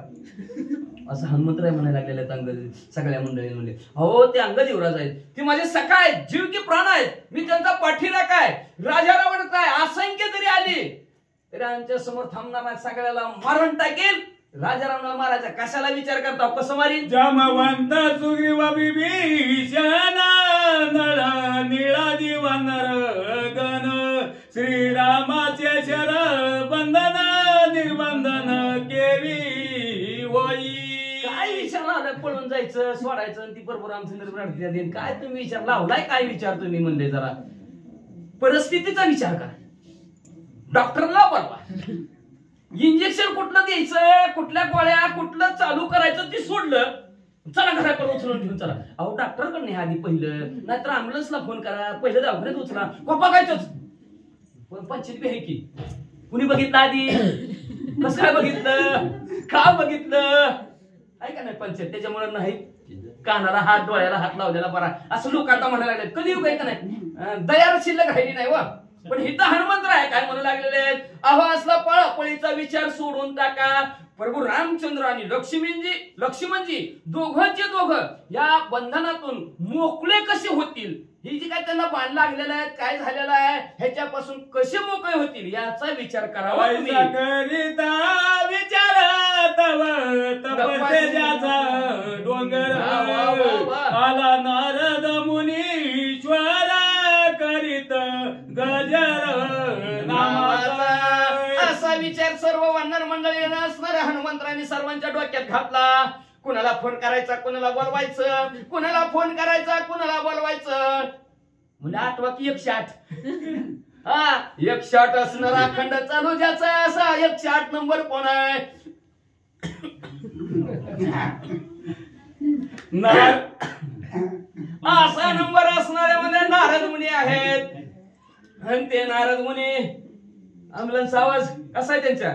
असं हनुमंतराय म्हणायला लागलेले आहेत अंग सगळ्या मंडळी म्हणजे. हो ते अंगद युवराज आहेत, ते माझे सखा आहेत, जीव की प्राण आहेत. मी त्यांचा पाठीरा काय राजा रावण काय असंख्य जरी आली तरी आमच्या समोर थांबणार नाही. सगळ्याला मारून टाकेल. राजा रावणाला मारायचा कशाला विचार करता कसं मारीन. जामवंत सुग्रीव विभीषण नळ निळा दिवानर गण श्रीरामाचे शर बंधन निर्बंधन केली होई. काय विचार लावलाय पळून जायचं सोडायचं ती बरोबर रामचंद्र देईन काय तुम्ही विचार लावलाय. काय विचार तुम्ही म्हणले जरा परिस्थितीचा विचार करा. डॉक्टरला बोलवा. इंजेक्शन कुठलं द्यायचं कुठल्या गोळ्या कुठलं चालू करायचं ते सोडलं चला घराकडे उचलून घेऊन चला. अहो डॉक्टरकडे आधी पहिलं नाहीतर अँब्युलन्सला फोन करा. पहिलं दवाखान्यात उचला कोपा गायचंच पंचायत आहे की कुणी बघितलं आधी कसं काय बघितलं का बघितलं आहे का नाही पंचायत. त्याच्यामुळे नाही कानाला हात डोळ्याला हात लावलेला बरा असं लोक आता म्हणायला लागले. कधी येऊ काय का नाही दयार शिल्लक राहिली नाही वा. पण हिथं हनुमंत आहे काय म्हणू लागले लागलेले आहेत. अहो असला पळापळीचा विचार सोडून टाका. प्रभू रामचंद्र आणि लक्ष्मणजी दोघंचे दोघं या बंधनातून मोकळे कसे होतील, ही जी काय त्यांना बाण लागलेला आहे, काय झालेलं आहे, ह्याच्यापासून कसे मोकळे होतील याचा विचार करावा तुम्ही. करिता विचार तव तपस्याचा डोंगर आला नारद मुनीश्वर करीत गजर नामाचा. असा विचार सर्व वानर मंडळीने असणाऱ्या हनुमंतरांनी सर्वांच्या डोक्यात घातला. कुणाला फोन करायचा, कुणाला बोलवायचं, कुणाला फोन करायचा, कुणाला बोलवायचं. म्हणजे आठवा की 108. हा 108 असणारा अखंड चालू ज्याचा असा 108 नंबर कोण आहे? असा नंबर असणाऱ्यामध्ये नारद मुनी आहेत. आणि ते नारद मुनी अँब्युलन्स आवाज कसा आहे त्यांचा?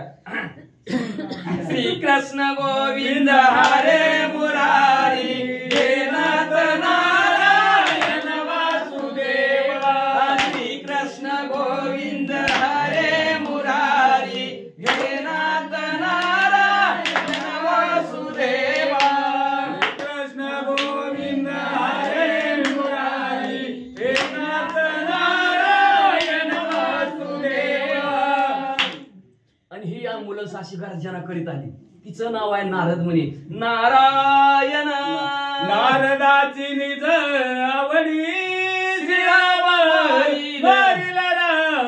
श्रीकृष्ण गोविंद हरे मुरारी हे नाथ नारायण वासुदेवा. श्रीकृष्ण गोविंद हरे मुरारी हे नाथ नारायण वासुदेवा. कृष्ण गोविंद हरे मुरारी हे नाथ नारायण वासुदेवा. आणि ही अँब्युलन्स अशी गर्जना करीत आली. तिचं नाव आहे नारद मुनी. नारायण नारदाची निज आवडी श्रीरामारी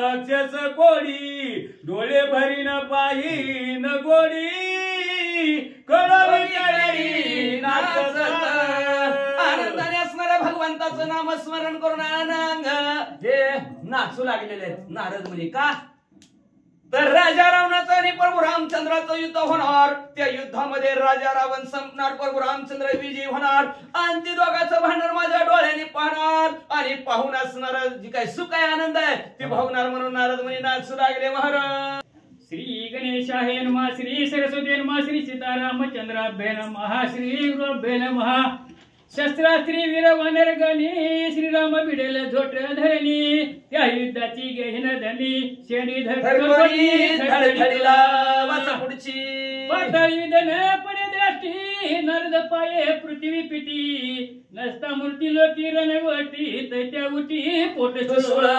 राक्षस कोडी डोळे भरीन पाहीन गोडी कडवी नाचत. आनंदाने असणाऱ्या भगवंताचं नामस्मरण करून आनंद हे नाचू लागलेले आहेत नारद मुनी. का तर राजा रावणाचं आणि प्रभू रामचंद्राचं युद्ध होणार. त्या युद्धामध्ये राजा रावण संपणार, प्रभू रामचंद्र विजयी होणार आणि ते दोघांचं भांडण माझ्या डोळ्याने पाहणार आणि पाहून असणार जी काय सुख आहे, आनंद आहे ते भावणार म्हणून नारद मुनी नाचू लागले. महाराज श्री गणेशाय नमः, श्री सरस्वती नमः, श्री सीतारामचंद्राभ्ये नमः, श्री गुरुभ्ये नमः. शस्त्रास्त्री वीर वानर गणी श्रीराम भिडेल झोट धरणी त्या युद्धाची गेहिन धनी शेणी धडधडीला वाचा पुढची. पाताळ युद्ध न पडे द्रष्टी नरद पाये पृथ्वी पिटी नसता मूर्ती लोकी रणवटी दैत्या उठी पोट सोळा.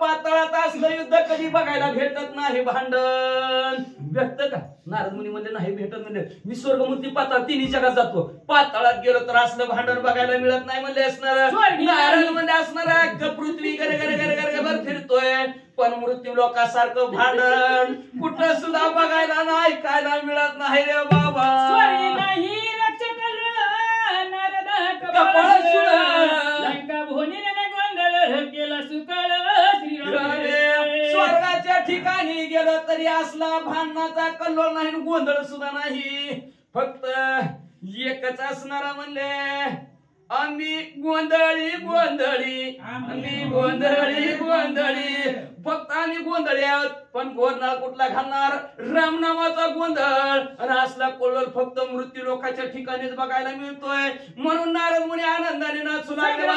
पाताळात असलं युद्ध कधी बघायला भेटत नाही. भांडण भेटत का? नारद मुनी म्हणजे नाही भेटत. म्हणजे मी स्वर्गमूर्ती पाताळ तिन्ही जगात जातो, पाताळात गेलो तर असलं भांडण बघायला मिळत नाही म्हणले असणार. नारद म्हणजे असणार पृथ्वी गरगर फिरतोय पण मृत्यू लोकांसारखं भांडण कुठं सुद्धा बघायला नाही, ऐकायला मिळत नाही रे बाबा. नाही कपाळ लंका भोनीने गोंधळ केला सुकाळ स्वर्गाच्या ठिकाणी गेलो तरी असला भांडणाचा कल्लोळ नाही, गोंधळ सुद्धा नाही. फक्त एकच असणारा म्हणले आम्ही गोंधळी गोंधळी, आम्ही गोंधळी गोंधळी. फक्त आम्ही गोंधळी आहोत पण गोंधळ कुठला घालणार? रामनामाचा गोंधळ. आणि असला कल्लोळ फक्त मृत्यू लोकांच्या ठिकाणीच बघायला मिळतोय म्हणून नारद मुनी आनंदाने नाचू लागले.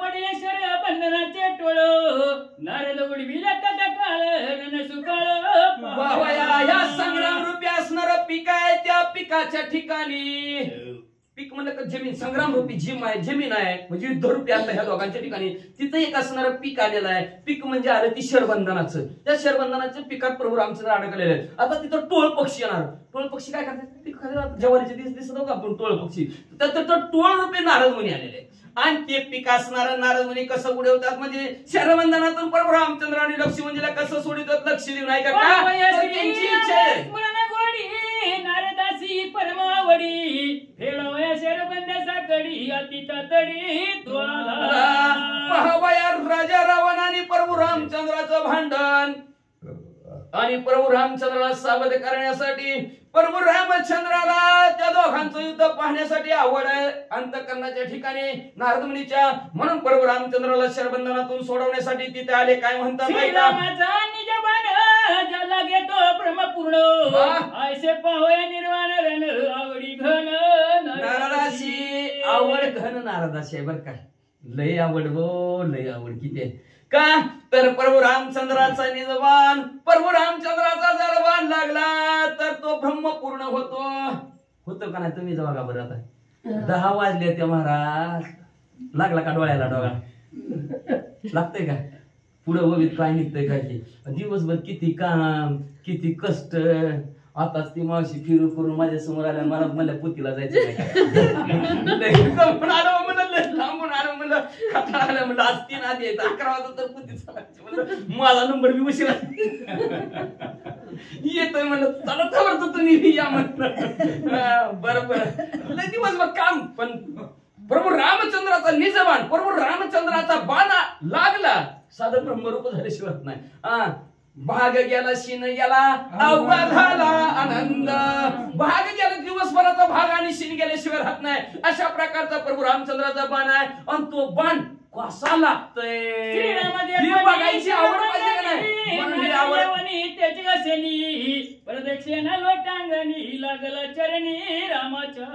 पडेश्वर बंधनाचे टोळ नारद उडविला काळ सुकाळ. या संग्राम रूपी असणार पीक आहे त्या पिकाच्या ठिकाणी. पीक म्हणलं का जमीन, संग्राम रूपी जमीन आहे म्हणजे युद्ध रूपी असतं ह्या दोघांच्या ठिकाणी. तिथं एक असणार पीक आलेलं आहे. पीक म्हणजे आलं ती शरबंधनाचं. त्या शरबंधनाच्या पिकात प्रभू रामचंद्र अडकलेले आहेत. आता तिथं टोळ पक्षी येणार. टोळ पक्षी काय करतात? पीक खाली ज्वारीचे दिसत का आपण टोळ पक्षी. तर टोळ रूपी नारद मुनी आलेले आणि ते पीक असणार नारद मुनी कसं उडवतात म्हणजे शरबंधनातून प्रभू रामचंद्र आणि लक्ष्मणजीला कसं सोडतात लक्ष देऊ नाही का? त्यांची इच्छा आहे नारदासी परमावडी फेळवया शरबंध्याचा कडी अति तातडी पहावया राजा रावण आणि प्रभू रामचंद्राचं भांडण. आणि प्रभू रामचंद्राला सावध करण्यासाठी प्रभू रामचंद्राला त्या दोघांचं युद्ध पाहण्यासाठी आवड आहे अंतःकरणाच्या ठिकाणी नारद मुनीच्या. म्हणून प्रभू रामचंद्राला शरबंधनातून सोडवण्यासाठी तिथे आले. काय म्हणतात? ज्याला घेतो ब्रह्मपूर्ण ऐसे पाहोया निर्वाण रण आवडी घन. नारदाशी आवड घन नारदाशी आहे बरं काय. लय आवड गो लय आवड. किती आहे का तर प्रभू रामचंद्राचा निजबाण, प्रभू रामचंद्राचा जर बाण लागला तर तो ब्रह्म पूर्ण होतो का नाही? तुम्ही जवळ का बरं आता 10 वाजले ते महाराज, लागला का डोळ्याला डोळा? लागतंय का? पुढे ववीत काय निघतंय काय की दिवसभर किती काम किती कष्ट. आताच ती मावशी फिरू करून माझ्या समोर आल्या, मला म्हणल्या पुतीला जायचं लांबून आलं म्हणलं खटा आलं म्हणलं आज 3 आधी येत 11 वाजता तर पुती चालायची म्हणलं माझा नंबर बी उशिरा येतोय म्हणलं चला तर तुम्ही या म्हणलं बरोबर लय दिवसभर काम. पण प्रभू रामचंद्राचा निजबाण, प्रभू रामचंद्राचा बाण लागला साधं ब्रह्मरूप झाल्याशिवाय नाही. भाग गेला शिन गेला अवघा झाला आनंद, भाग गेला दिवसभराचा भाग आणि शिन गेल्याशिवाय राहत नाही. अशा प्रकारचा प्रभू रामचंद्राचा बाण आहे. आणि तो बाण कसा लागतोय बघायची आवड पाहिजे का नाही? म्हणून ही आवड त्याची कसेनी प्रदक्षिणा लोटांगणी लागला चरणी रामाच्या.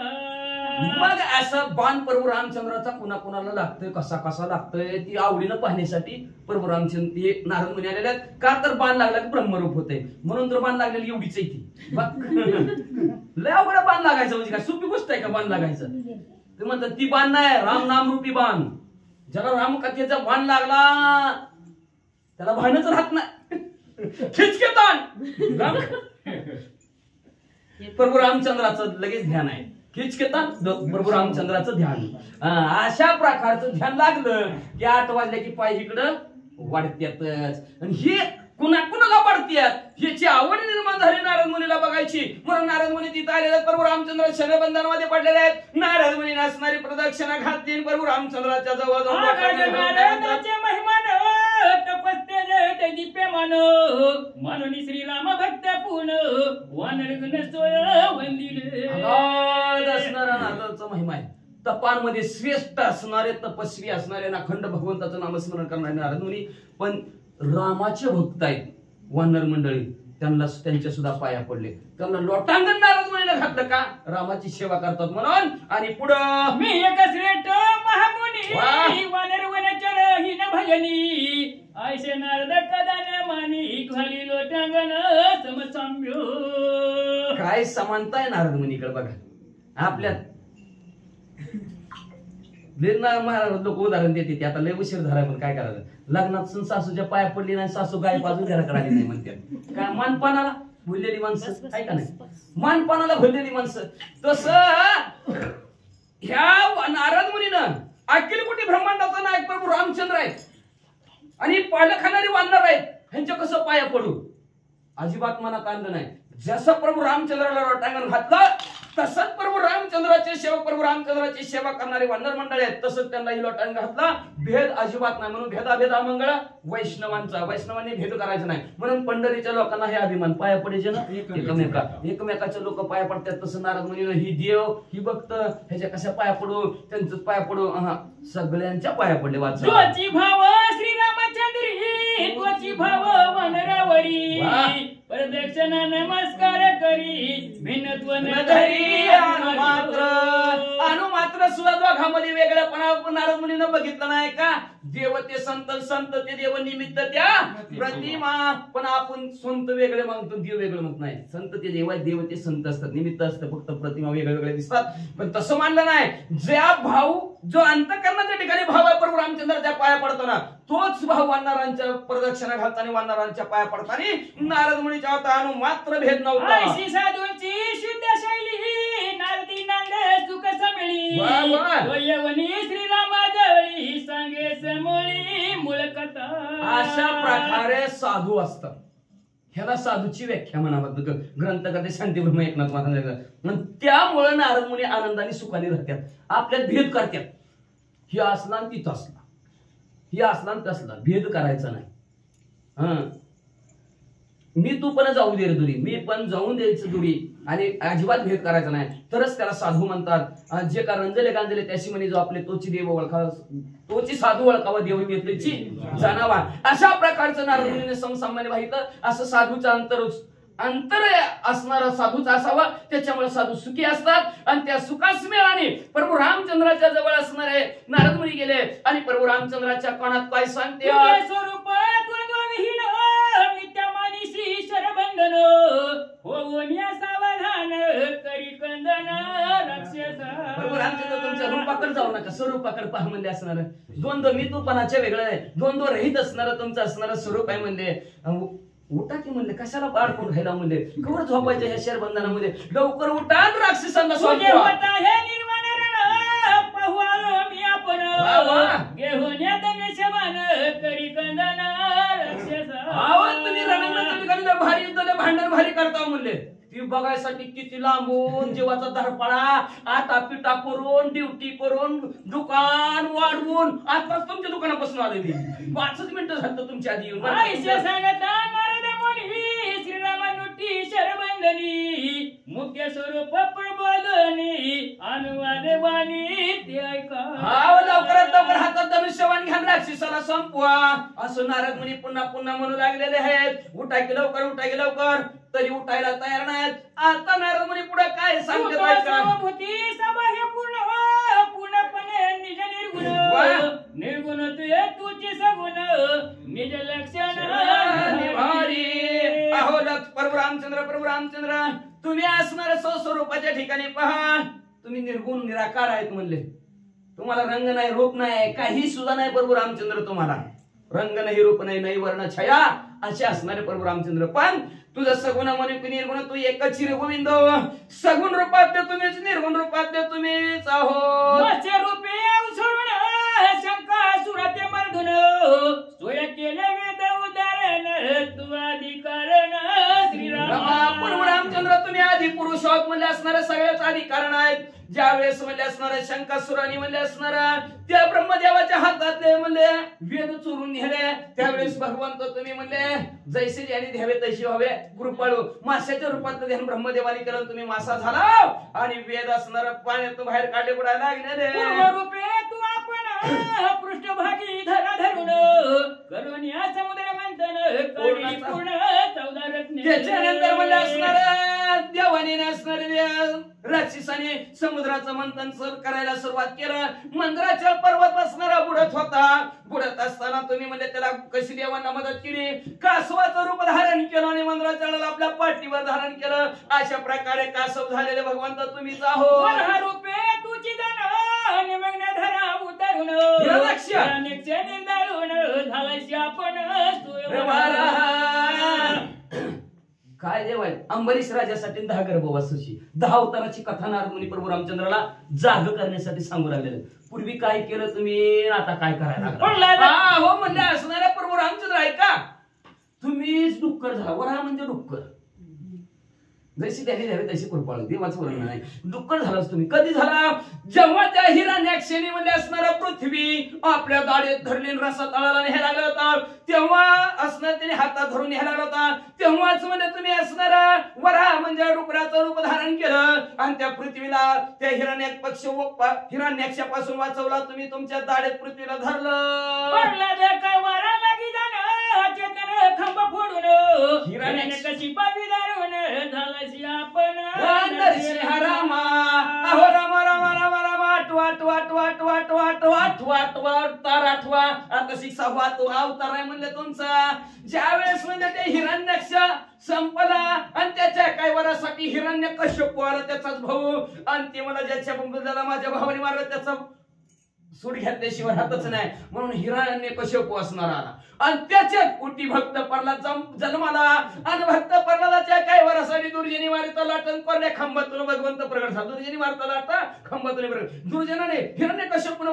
मग असं बाण प्रभू रामचंद्राचा कुणाला लागतोय कसा कसा लागतोय ती आवडीनं पाहण्यासाठी प्रभू रामचंद्र हे नारद मुनी आलेले आहेत. का तर बाण लागला की ब्रह्मरूप होते म्हणून तर बाण लागलेली एवढीच आहे ती. लय अवघड बाण लागायचं म्हणजे काय सोपी गोष्ट आहे का बाण लागायचं? ते म्हणतात ती बाण नाही, राम नाम रूपी बाण. ज्याला रामकथेचा बाण लागला त्याला भानच राहत नाही. खिचकेतान प्रभू रामचंद्राचं लगेच ध्यान आहे. खिचकेतान प्रभू रामचंद्राचं ध्यान. अशा प्रकारचं ध्यान लागलं की 8 वाजले की पाय इकडं वाढत्यातच. आणि हे कुणाला वाढत्यात ह्याची आवड निर्माण झाली नारद मुनीला बघायची. म्हणून नारद मुनी तिथं आलेले प्रभू रामचंद्र शरबंधनामध्ये पडलेले आहेत. नारद मुनी असणारी प्रदक्षिणा घातली प्रभू रामचंद्राच्या जवळ म्हणून श्रीराम भक्त पुन वानर गुण सोय वंदिले असणारा नारदाचा महिमा आहे. तपांमध्ये श्रेष्ठ असणारे तपस्वी असणारे अखंड भगवंताचं नामस्मरण करणारे नारद मुनी पण रामाचे भक्त आहेत. वानर मंडळी त्यांना त्यांच्या सुद्धा पाया पडले. त्यांना लोटांगण नारद मुनीला घातलं का रामाची सेवा करतात म्हणून. आणि पुढं मी एक श्रेष्ठ महामुनी वानर वनचर हिन भजनी ऐसे नारद कदान मानी घाली लोटांगण समसाम्यो. काय समानता आहे नारद मुनीकडे बघा. आपल्यात महाराज लोक उदाहरण देते ते आता लय उशीर झालाय पण काय करायचं. लग्नात सासूच्या पाया पडली नाही सासू गाय पाजून घराकडे आली नाही म्हणते. काय मानपानाला भुललेली माणसं आहे का नाही? मानपानाला भुललेली माणसं. तस ह्या नारद मुनीनं अखिल कोटी ब्रह्मांडाचा नायक प्रभू रामचंद्र आहेत आणि पालं खाणारी वानर आहेत. ह्यांच्या कसं पाया पडू अजिबात मनात आणलं नाही. जसं प्रभू रामचंद्राला लोटांगण घातलं तसंच प्रभू रामचंद्राचे सेवक प्रभू रामचंद्राची सेवा करणारे वानर मंडळ आहेत तसंच त्यांनाही लोटांगण घातला. भेद अजिबात नाही. म्हणून भेदाभेद अमंगळ वैष्णवांनी भेद करायचा नाही. म्हणून पंढरीच्या लोकांना हे अभिमान पाया पडायचे ना एकमेकाचे लोक पाया पडतात. तसं नारद मुनीनं ही देव ही भक्त ह्याच्या कशा पाया पडू त्यांच पाया पडू सगळ्यांच्या पाया पडले. वाची भाव श्रीरामचंद्री त्वची भाव वनरावरी प्रदक्षिणा नमस्कार करी भिन्नत्व धरी अनुमात्र सुद्धा दोघांमध्ये वेगळेपणा नारद मुनीनं बघितलं नाही का? देव ते संत ते देव निमित्त त्या प्रतिमा. पण आपण संत वेगळे मागतो देव वेगळं म्हणत नाही. संत ते देव ते संत असतात निमित्त असतं फक्त प्रतिमा वेगळे वेगळे दिसतात. पण तसं मानलं नाही. ज्या भाऊ जो अंतःकरणाच्या ठिकाणी भाव आहे प्रभू रामचंद्राच्या पाया पडताना तोच भाव वानरांच्या प्रदक्षिणा घालताना वानरांच्या पाया पडताना नारद मुनीच्या होता अनुमात्र भेद नव्हता. साधूंची शुद्ध शैली नारदी नांद सुख समिळी यवनी श्रीरामाजवळी सांगे समोळी मूळ कथा. अशा प्रकारे साधू असतात. ह्याला साधूची व्याख्या म्हणावं ग्रंथकर्ते शांतीब्रह्म एकनाथ महाराज. त्यामुळे नारद मुनी आनंदाने सुखाने राहतात. आपल्यात भेद करतात. ही असला तिथं असला ही असला तसला भेद करायचा नाही. मी तू पण जाऊ दे रे दुरी मी पण जाऊन द्यायचं दुरी आणि अजिबात भेद करायचा नाही. तरच त्याला साधू म्हणतात. जे का रंजले गांजले त्याशी म्हणे जो आपले तोची देव ओळखावा तोची साधू ओळखावा देव घेतल्याची जाणावा. अशा प्रकारचं नारद मुनीने समसामान्य माहित असं साधूचं अंतर अंतर असणारा साधूच असावा. त्याच्यामुळे साधू सुखी असतात आणि त्या सुखास मिळाने प्रभू रामचंद्राच्या जवळ असणारे नारद मुनी गेले आणि प्रभू रामचंद्राच्या कानात काय सांगते, स्वरूप द्वंद्वविहीन नित्यमानी श्री शरबंधन होऊन सावधान करी कंदन राक्षस. प्रभू रामचंद्र तुमच्या रूपाकडे जाऊ नका, स्वरूपाकडे पहा म्हणले असणार. द्वंद्व मितूपणाचे वेगळं आहे, द्वंद्व रहित असणारं तुमचं असणारं स्वरूप आहे म्हणले. उठा की म्हणले, कशाला अडकून राहिला म्हणले, कवर झोपायच्या ह्या शरबंधनामध्ये, लवकर उठा आणि राक्षसांना सोडवा. हे निर्माण पाहू आलो मी आपण घेऊन शबान करी कंदन राक्षस. तुम्ही रणंगणाच्या ठिकाणी भारी युद्ध भांडण भारी करता म्हणले. ती बघायसाठी किती लांबून जीवाचा धडपडा, आता पिटा करून ड्युटी करून दुकान वाढवून आता तुमच्या दुकानापासून आले मी 5 मिनिटं झालं तुमच्या आधी येऊन. सांगता नारद मुनी श्रीरामानुटी शरबंधनी मुख्य स्वरूप प्रबोधनी अनुवाद वाणी ते ऐका. लवकरात लवकर हातात धनुष्यबाण घ्या, राक्षसाला संपवा असं नारद मुनी पुन्हा पुन्हा म्हणू लागलेले आहेत. उठा की लवकर, उठा की लवकर, तरी उठायला तयार नाहीत. आता नारद मुनी पुढे काय सांगत पूर्णपणे निज निर्गुण तुझी सगुण निज लक्षण भारी. अहो प्रभू रामचंद्र तुम्ही असणाऱ्या स्वस्वरूपाच्या ठिकाणी पहा, तुम्ही निर्गुण निराकार आहेत म्हणले. तुम्हाला रंग नाही, रूप नाही, काही सुद्धा नाही. प्रभू रामचंद्र तुम्हाला रंग नाही, रूप नाही, नाही वर्ण छाया असे असणारे प्रभू रामचंद्र. पण तुझं सगुण म्हणे निर्गुण, तू एकच गोविंद. सगुण रूपात तुम्हीच, निर्गुण रूपात तुम्हीच आहो. रूपे सोडून शंका सुरते मर्दून सोय केले वेद उदाहरण तू आधी कारण श्रीराम. प्रभू रामचंद्र तुम्ही आधी पुरुष आहोत म्हणले असणारे, सगळ्याच आधी कारण आहेत. ज्या वेळेस म्हणले असणाऱ्या शंकासुरानी म्हणले असणारा त्या ब्रह्मदेवाच्या हातातले म्हणले वेद चोरून नेले, त्यावेळेस भगवंत तुम्ही म्हणले जैसे ज्याने द्यावे तैसे व्हावे, कृपाळू माशाच्या रूपात ध्यान ब्रह्मदेवाने केलं, तुम्ही मासा झाला आणि वेद असणारा पाण्यातून बाहेर काढले पडायला लागले. तू आपण पृष्ठभागी धरा धरून करून या समुद्र मंथन पूर्ण 14 रत्ने. त्याच्यानंतर म्हणले असणाऱ्या देवाने असणारे राक्षसाने समुद्राचं मंथन करायला सुरुवात केलं. मंदिराच्या पर्वत असणारा बुडत होता. बुडत असताना तुम्ही म्हणजे त्याला कशी देवांना मदत केली, कासवाचं रूप धारण केलं आणि मंदिराच्या आपल्या पाठीवर धारण केलं. अशा प्रकारे कासव झालेले भगवंत तुम्हीच आहोत. रूपे तुझी धन निमग्न धरा उतरून झालायची आपण काय देव आहे. अंबरीश राजासाठी 10 गर्भवासाची 10 अवताराची कथा नारद मुनी प्रभू रामचंद्राला जाग करण्यासाठी सांगू लागलेलं. पूर्वी काय केलं तुम्ही, आता काय करायला हो म्हणले असणाऱ्या प्रभू रामचंद्र ऐका, तुम्हीच डुक्कर झाला. वराह म्हणजे डुक्कर, जशी त्याने द्यावे तशी कृपाळू, देवाचं वर्णन नाही. डुक्कर झालाच तुम्ही. कधी झाला, जेव्हा त्या हिरण्याक्षेने म्हणजे असणारा पृथ्वी आपल्या दाढेत धरली रसा तळाला न्यायला लागला होता, तेव्हा असणार त्याने हातात धरून न्यायला लागला होता. तेव्हाच म्हणजे तुम्ही असणारा वराह म्हणजे डुकराचं रूप धारण केलं आणि त्या पृथ्वीला त्या हिरण्याक्षापासून वाचवला. तुम्ही तुमच्या दाढेत पृथ्वीला धरलं. काय वारा लागी जाणं चेतन खांब फोडून हिरण्याने कशी पावी दारून झाला आपण नरसिंह रामा. अहो रामा रामा रामा रामा आठवा आता 6वा अवतार आहे म्हणले तुमचा. ज्या वेळेस म्हणजे ते हिरण्याक्ष संपला आणि त्याच्या काय वरासाठी हिरण्यकश्यप आला त्याचाच भाऊ, आणि ते मला ज्याच्या बंबुजाला माझ्या भावाने मारलं त्याचा सूड घेतल्याशिवाय हातच नाही, म्हणून हिरण्यकश्यप असणार आला आणि त्याच्यात कोटी भक्त प्रल्हाद जन्माला आणि भक्त प्रल्हादाच्या काय वरासाठी दुर्जनी मारिता लाटन कोरड्या खांबातून भगवंत प्रगट झाला. दुर्जनी मारता लाटा खांबातून प्रगट. दुर्जनाने हिरण्यकश्यप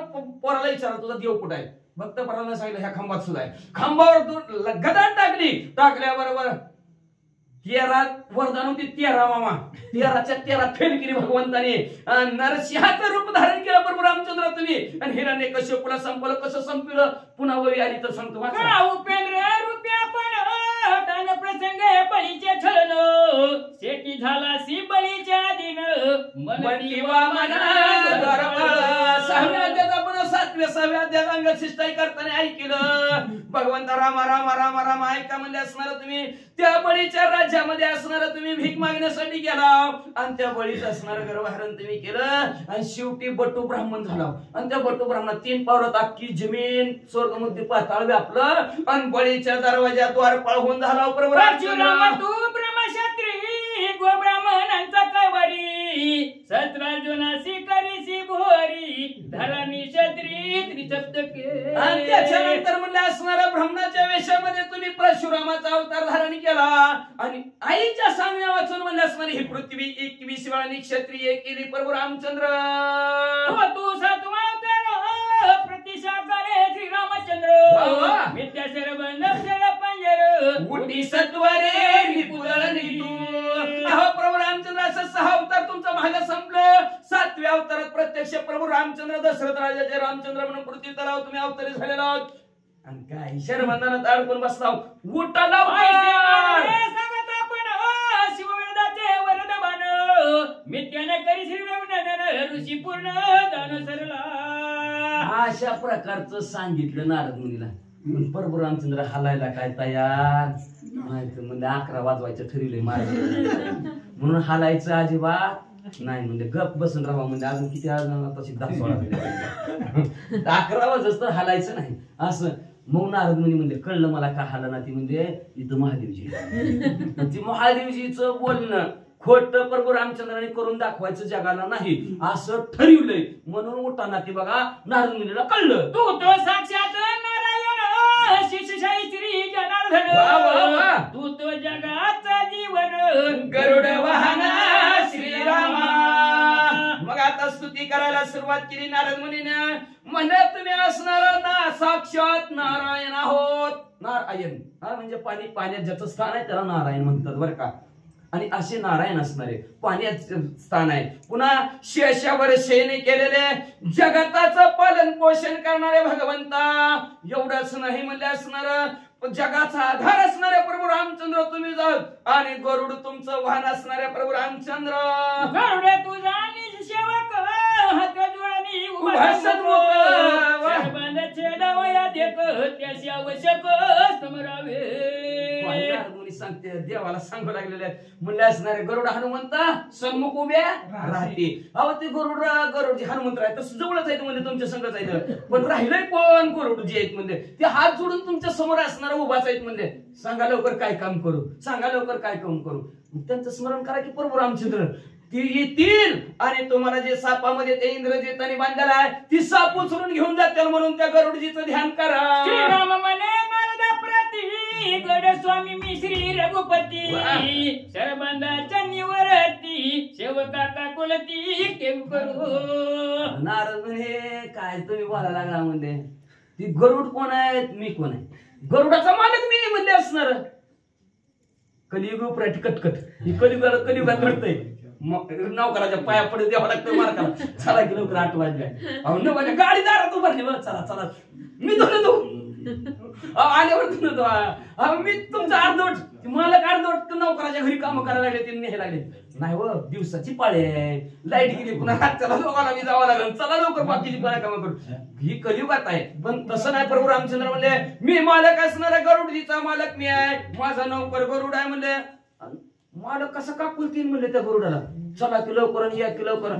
पोराला विचारला तुझा देव कुठे आहे. भक्त प्रल्हादाने सांगितलं ह्या खांबात सुद्धा आहे. खांबावर गदा टाकली, टाकल्याबरोबर 13 वरदान होती. 13 मामा 13च्या 13 फेल केली भगवंताने. नरसिंहाचं रूप धारण केलं प्रभू रामचंद्र तुम्ही आणि हिरण्यकश्यपूला संपलं. कसं संपलं पुन्हा वरी आली तर सांगतो. उपेंद्र रूपे आपण प्रसंग बळीचे छळलो शेती झाला सी बळीच्या दिन मन किंवा मना. 6व्या अध्यायात आपण 7व्या अध्यायात अंगशिष्टाई करताना ऐकलं भगवंता रामा रामा रामा रामा ऐका म्हणजे असणार तुम्ही त्या बळीच्या राज्यामध्ये असणार तुम्ही भीक मागण्यासाठी गेला आणि त्या बळीच असणार गर्भधारण तुम्ही केलं आणि शेवटी बटू ब्राह्मण झाला आणि त्या बटू ब्राह्मणात 3 पावलात अख्खी जमीन स्वर्गमुक्ती पाताळ व्यापलं आणि बळीच्या दरवाजा द्वारपाळ होऊन झाला परशुरामा तू ब्रह्मक्षत्री गो ब्राह्मणांचा कवरी 17 जुनासी करीसी भोरी धरानी क्षत्री त्रिसप्तके आणि त्याच्यानंतर म्हणलं असणाऱ्या ब्राह्मणाच्या वेशामध्ये तुम्ही परशुरामाचा अवतार धारण केला आणि आईच्या सांगण्या वाचून म्हणलं असणारी ही पृथ्वी 21 वेळा क्षत्रिय केली प्रभू रामचंद्र तू 7वा अवतार प्रतिशा करे श्री रामचंद्र मिथ्या शरब नक्षर पंजर उठी सत्वरे निपुदळ नितू अहो प्रभू रामचंद्र असं 6 अवतार तुमचं मागे संपलं 7व्या अवतारात प्रत्यक्ष प्रभू रामचंद्र दशरथ राजाचे रामचंद्र म्हणून पृथ्वी तलाव तुम्ही अवतरी झालेला आहोत आणि काय शर्मंदानात अडकून बसला उठा सांगत आपण शिववेदाचे वरदबान मिथ्याने करी श्री रघुनंदन ऋषी पूर्ण दान सरला अशा प्रकारचं सांगितलं नारद मुनीला प्रभू रामचंद्र हलायला काय तयार माहिती म्हणजे 11 वाजवायचं ठरवलंय महाराज म्हणून हलायचं अजिबात नाही म्हणजे गप बसून राहावं म्हणजे अजून किती तशी 11 वाजत तर हलायचं नाही असं मग नारद मुनी म्हणजे कळलं मला का हाला ना ती म्हणजे इथं महादेवजी ती महादेवजीचं बोलणं खोट प्रभू रामचंद्राने करून दाखवायचं जगाला नाही असं ठरवलंय म्हणून उठाना ती बघा नारद मुनीला कळलं तू तो साक्षात नारायण शिष्यशाही श्री जनार्दन तू तो जगाचा जीवन गरुड वाहना श्रीरामा मग आता स्तुती करायला सुरुवात केली नारद मुनीने म्हणजे तुम्ही असणार ना साक्षात नारायण आहोत नारायण हा म्हणजे पाण्यात ज्याचं स्थान आहे त्याला नारायण म्हणतात बरं का आणि असे नारायण असणारे पाण्यात स्थान आहे पुन्हा शेषावर शयन केलेले जगताचं पालन पोषण करणारे भगवंता एवढंच नाही म्हणजे असणार जगाचा आधार असणारे प्रभू रामचंद्र तुम्ही जात आणि गरुड तुमचं वाहन असणारे प्रभू रामचंद्र गरुड तुझा सेवक हात जोडणी उभा त्याशी आवश्यक मुनी सांगते देवाला सांगू लागलेले म्हणले असणारे गरुड हनुमंता सन्मुख उभ्या राहते अहो ते गरुड जे हनुमंत आहे तसं जवळच आहे म्हणजे तुमच्या संगच आहे पण राहिलंय कोण गरुड जे आहेत म्हणजे ते हात जोडून तुमच्या समोर असणार उभाच आहेत म्हणजे सांगा लवकर काय काम करू सांगा लवकर काय काम करू त्यांचं स्मरण करा की प्रभू रामचंद्र ती येतील आणि तुम्हाला जे सापामध्ये ते इंद्रजिताने बांधलेला आहे ती साप उचलून घेऊन जातील म्हणून त्या गरुडजीचं ध्यान करा श्रीराम म्हणे नारदा प्रती गड स्वामी मी श्री रघुपती शरबंदाच्या निवरती सेवका का कुलती केव करू नारद म्हणे काय तुम्ही बोलायला लागला म्हणजे ती गरुड कोण आहे मी कोण आहे गरुडाचा मालक मी म्हणजे असणार कलियुग प्रति कटकट ही कलियुगात घडतंय नौकराच्या पाया पडे द्यावं लागतं मार्काला चला की लवकर 8 वाजले अहो न माझ्या गाडी दारात उभारली बघ चला चला मी धुतो आल्यावर धुतो मी तुमचा अर्धवट मालक अर्धवट नौकराच्या घरी काम करायला लागले ते न्यायला लागले नाही हो दिवसाची पाळी आहे लाईट गेली पुन्हा चला दोघाला मी जावं लागेल चला लवकर बाकीची पाळ्या काम करू ही कलियुगात आहे पण तसं नाही प्रभू रामचंद्र म्हणले मी मालक असणारा गरुडजीचा मालक मी आहे माझा नौकर गरुड आहे म्हणले मालक कसं का कुलतीन म्हणले त्या गरुडाला चला की लवकर या की लवकर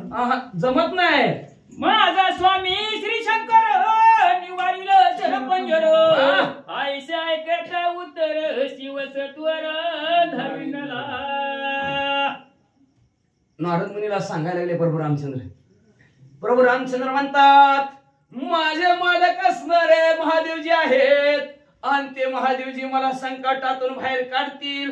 जमत नाही माझा स्वामी श्री शंकर निवारील शरपंजर आईसे ऐकता उत्तर शिवसत्वर धविनला नारद मुनीला सांगायला लागले प्रभू रामचंद्र म्हणतात माझे मालक असणारे महादेवजी आहेत आणि ते महादेवजी मला संकटातून बाहेर काढतील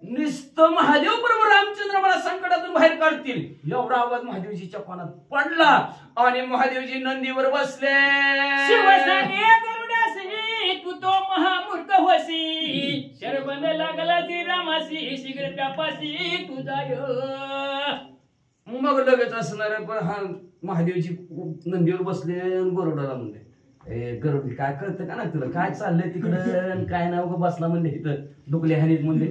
निस्त महादेव प्रभू रामचंद्र मला संकटातून बाहेर काढतील एवढा आवाज महादेवजीच्या कानात पडला आणि महादेवजी नंदीवर बसले शिव सांगे गरुडासी तू तो महामूर्ख होसी शरबंद लागला श्रीरामासी शीघ्र त्यापासी तू जाय मग लगेच असणार महादेवजी नंदीवर बसले गरुडाला म्हणले गरुड काय कळतं का ना तुला काय चाललंय तिकडं काय नाव बसला म्हणले इथं डुकले हानीत म्हणले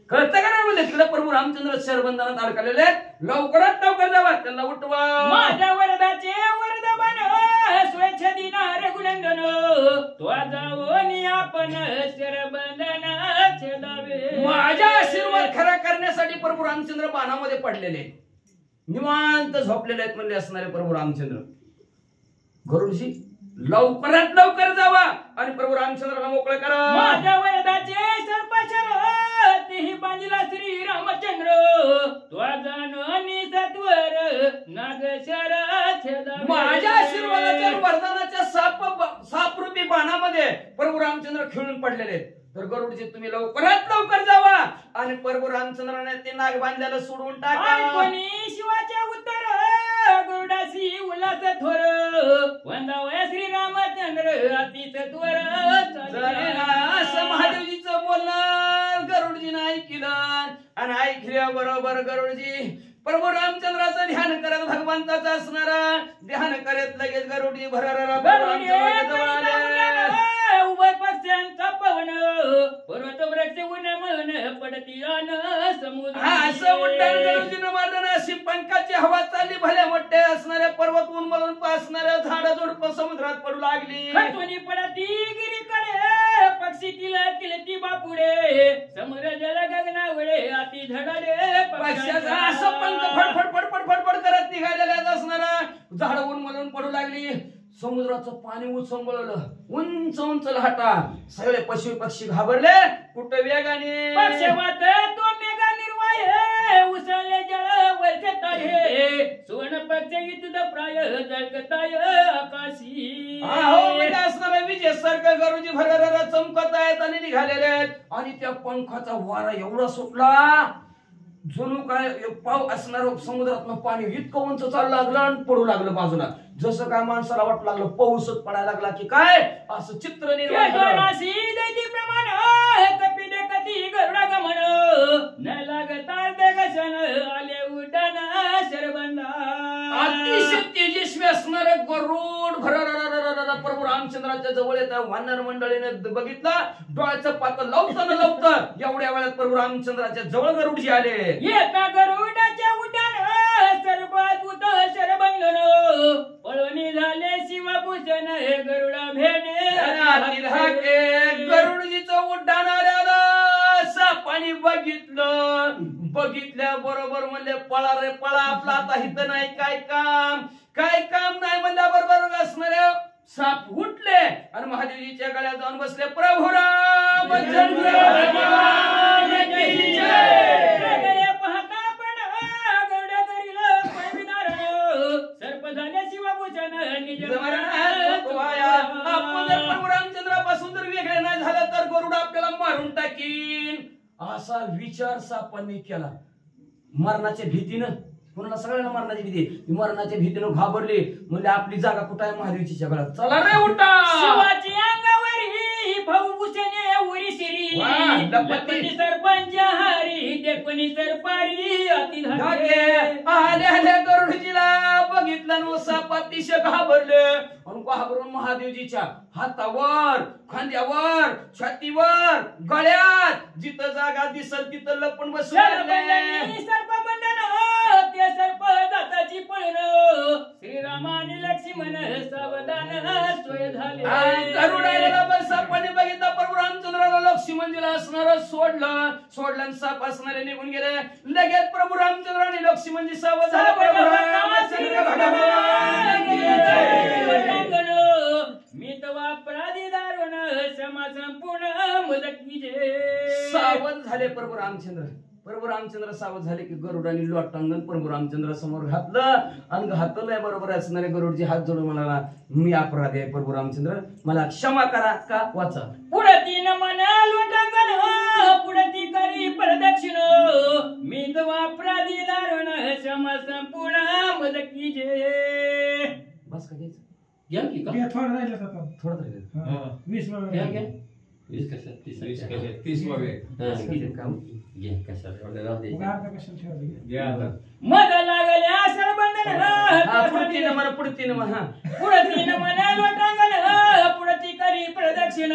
कळतं का नाही म्हणले तिकडे प्रभू रामचंद्र शरबंधनात अडकलेले लवकरात लवकर जावा त्यांना उठवा माझ्या वरदाचे वरद बरोबर स्वच्छ दिनार गुणंदन तो जाऊन आपण शरबंधनाचे दावे. माझ्या आशीर्वाद खरा करण्यासाठी प्रभू रामचंद्र बाणामध्ये पडलेले निवांत झोपलेले आहेत म्हणले असणारे प्रभू रामचंद्र. गरुडजी लवकरात लवकर जावा आणि प्रभू रामचंद्राला मोकळं करा. माझ्या वरदाचे सर्पशर तेही बांधिला श्री रामचंद्र तो जाणून सत्वर नागशराचे दावे. माझ्या आशीर्वादाच्या वरदानाच्या सापरूपी बाणामध्ये प्रभू रामचंद्र खेळून पडलेले आहेत. तर गरुडजी तुम्ही लवकरात लवकर जावा आणि प्रभू रामचंद्राने ते नाग बांधल्याला सोडून टाका. कोणी शिवाचे उत्तर गरुडाशी उल्हास थोर वंदावया श्री रामचंद्र अतित त्वर. असं महादेवजीचं बोलणं गरुडजीनं ऐकलं आणि ऐकल्या बरोबर गरुडजी प्रभू रामचंद्राचं ध्यान करत भगवंताचं असणारा ध्यान करत लगेच गरुडजी भरारा जवळ आले. उभय पक्षांचा पवन पर्वत वृक्ष उन मन पडती समुद्र. असं उड्डाण गरुडजीनं मारलं. अशी पंखाची हवा चालली भल्या मोठे असणाऱ्या पर्वत उन्मळून असणाऱ्या झाड झुडप समुद्रात पडू लागली. खतुनी पडती गिरीकडे पक्षी किलती बापुडे समुद्र जल गगनावळे अति धडाडे. पक्ष्याचा असं पंख फडफड फडफड फडफड करत निघालेल्या असणारा झाड उन्मळून पडू लागली. समुद्राचं पाणी उचंबळलं. उंच उंच लाटा. सगळे पशु पक्षी घाबरले. कुठं वेगाने पक्षवात तो मेघा निर्वाय उसळले जळ वरचत आहे सुवर्ण पक्ष इतुद प्राय जळकताय आकाशी. असणारा विजय सारखं गरुजी भरारा चमकत आहेत आणि निघालेले आहेत. आणि त्या पंखाचा वारा एवढा सुटला जणू काय पाव असणार समुद्रातनं पाणी इतकं उंच चालू लागलं आणि पडू लागलं बाजूला. जसं काय माणसाला वाटू लागलं पाऊसच पडायला लागला की काय असं चित्र निर्माण कपी गरुडा गमन न लागता आले उड्डाण शरबंधा. अतिशय तेजस्वी असणार गरुड भरारा प्रभू रामचंद्राच्या जवळ येत. वानर मंडळीने बघितलं. डोळ्याचं पातळ लवतं लवतं एवढ्या वेळात प्रभू रामचंद्राच्या जवळ गरुडजी आले. येता गरुडाच्या उड्डाण सर्वात उत शरबंधन पळवणी झाले शिवभूषण हे गरुडा भेणे. गरुडजीचं उड्डाण आल्याला सापानी बघितलं. बघितल्या बरोबर म्हणले पळा रे पळा आपला आता हित नाही काय काम नाही म्हणल्या बरोबर असणारे साप उठले आणि महादेवजीच्या गळ्यात जाऊन बसले. प्रभू रामचंद्र सर्प झाले शिवभूषण आपण जर प्रभू रामचंद्रापासून जर वेगळे नाही झालं तर गरुड आपल्याला मारून टाकीन असा विचार सापांनी केला. मरणाच्या भीतीनं कोणाला सगळ्यांना मरणाची भीती. मरणाच्या भीतीनं घाबरले. म्हणजे आपली जागा कुठं आहे महादेवजीच्या गळ्यात. चला रे उठा. शिवाची अंगावरी भाऊभूषणे उरी शिरी लपती सरपंच हारी देखुनी सरपारी अति आल्या गरुडजीला बघितलं न साप अतिशय घाबरले. आणि घाबरून महादेवजीच्या हातावर खांद्यावर छातीवर गळ्यात जिथं जागा दिसल तिथं लपून बसून सर्पबंधन ते सर्प दाताची पळण श्रीरामाने लक्ष्मण सावधान सोय झाले. गरुडाला सापाने बघितलं. प्रभू रामचंद्राला लक्ष्मणजीला असणार सोडलं साप असणारे निघून गेले. लगेच प्रभू रामचंद्राने लक्ष्मणजी सावध झाले. मी तवा अपराधी दारुण क्षमा संपूर्ण मदत कीजे. सावध झाले प्रभू रामचंद्र सावध झाले की गरुडाने लोटांगण प्रभू रामचंद्र समोर घातलं आणि घातलंय बरोबर असणारे गरुडजी हात जोडून म्हणाला मी अपराधी आहे प्रभू रामचंद्र मला क्षमा करा. का वाचा पुढती न म्हणा लोटांगण पुढती करी प्रदक्षिण मी तवा अपराधी दारुण क्षमा संपूर्ण मदत कीजे. बस का घ्यायचं घ्या की का थोडं राहिलं का थोडं राहिलं. 20 घ्या घ्या 20 कशात 30 काम घ्या कशात एवढं राहू दे. मग लागल्या सरबंधन पुढतीनं म्हणा पुढती न म्हणा लोटांगण पुढती करी करी प्रदक्षिण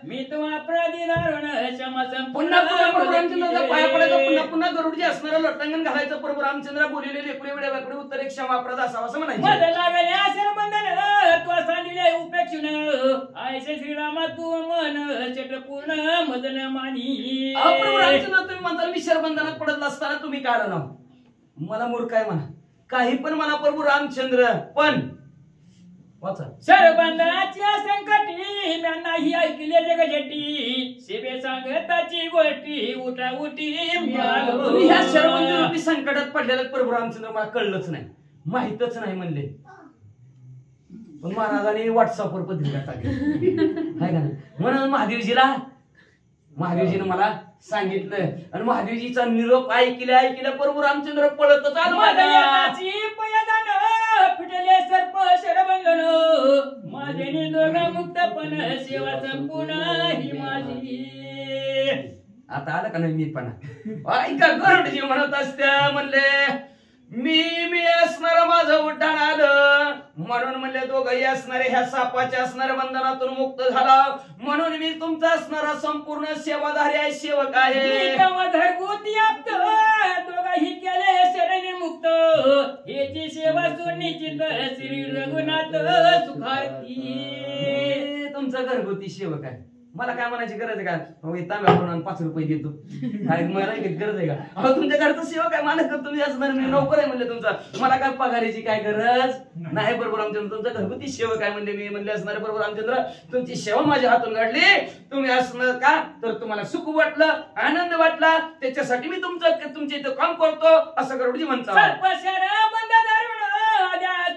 मी तुम्हा प्रतिदारुण क्षमा पुन्हा पुन्हा प्रभू रामचंद्राचा पाया पडायचं, पुन्हा पुन्हा गरुडजी असणारं लोटांगण घालायचं. प्रभू रामचंद्र बोललेले लेकरे वेळ्या वाकडे उत्तरे क्षमाप्रद असावं असं म्हणायचं. मद लागले आश्रम बंधन तो सांडिले उपेक्षण आयसे श्रीरामा तू मन चट पूर्ण मदन मानी. प्रभू रामचंद्र तुम्ही म्हणता मी शरबंधनात पडत असताना तुम्ही काय ना मला मूर्ख आहे म्हणा, काही पण म्हणा प्रभू रामचंद्र, पण वाचा शरबंधनाच्या संकटी म्या नाही ऐकले जगजटी सेवे सांगताची गोष्टी उठा उठी तुम्ही ह्या शरबंधनाची संकटात पडलेल्या प्रभू रामचंद्र मला कळलंच नाही, माहितच नाही म्हणले. पण महाराजांनी व्हॉट्सअपवर पत्रिका टाकली आहे का नाही, म्हणून महादेवजीनं मला सांगितलं आणि महादेवजीचा निरोप ऐकल्या प्रभू रामचंद्र पळतच आलो. फिटले सर्प शरबंधन माझे दोघा मुक्तपण सेवा संपूर्ण ही माझी. आता आलं का नाही मी पण ऐका गरुडजी म्हणत असत्या म्हणले मी असणार माझं उड्डाण आलं म्हणून म्हणले दोघंही असणारे ह्या सापाच्या असणाऱ्या बंधनातून मुक्त झाला म्हणून मी तुमचा असणारा संपूर्ण सेवाधारी आहे, सेवक आहे. घरगुती आप्त दोघाही केले शरण मुक्त याची सेवा सुनिश्चित श्री रघुनाथ सुखार्थी. तुमचा घरगुती सेवक आहे, मला काय म्हणायची गरज आहे का? तांब्या करून 5 रुपये देतो, काय मला गरज आहे का? अहो तुमच्या घरचं सेवक आहे, मला तुम्ही असणार मी नोकर आहे म्हणले तुमचा, मला काय पगाराची काय गरज नाही. बरोबर रामचंद्र तुमचा घरगुती सेवक आहे म्हणले मी म्हणले असणारे बरोबर रामचंद्र तुमची सेवा माझ्या हातून घडली. तुम्ही असणार का तर तुम्हाला सुख वाटलं, आनंद वाटला, त्याच्यासाठी मी तुमच्या इथं काम करतो असं गरुडजी म्हणतात.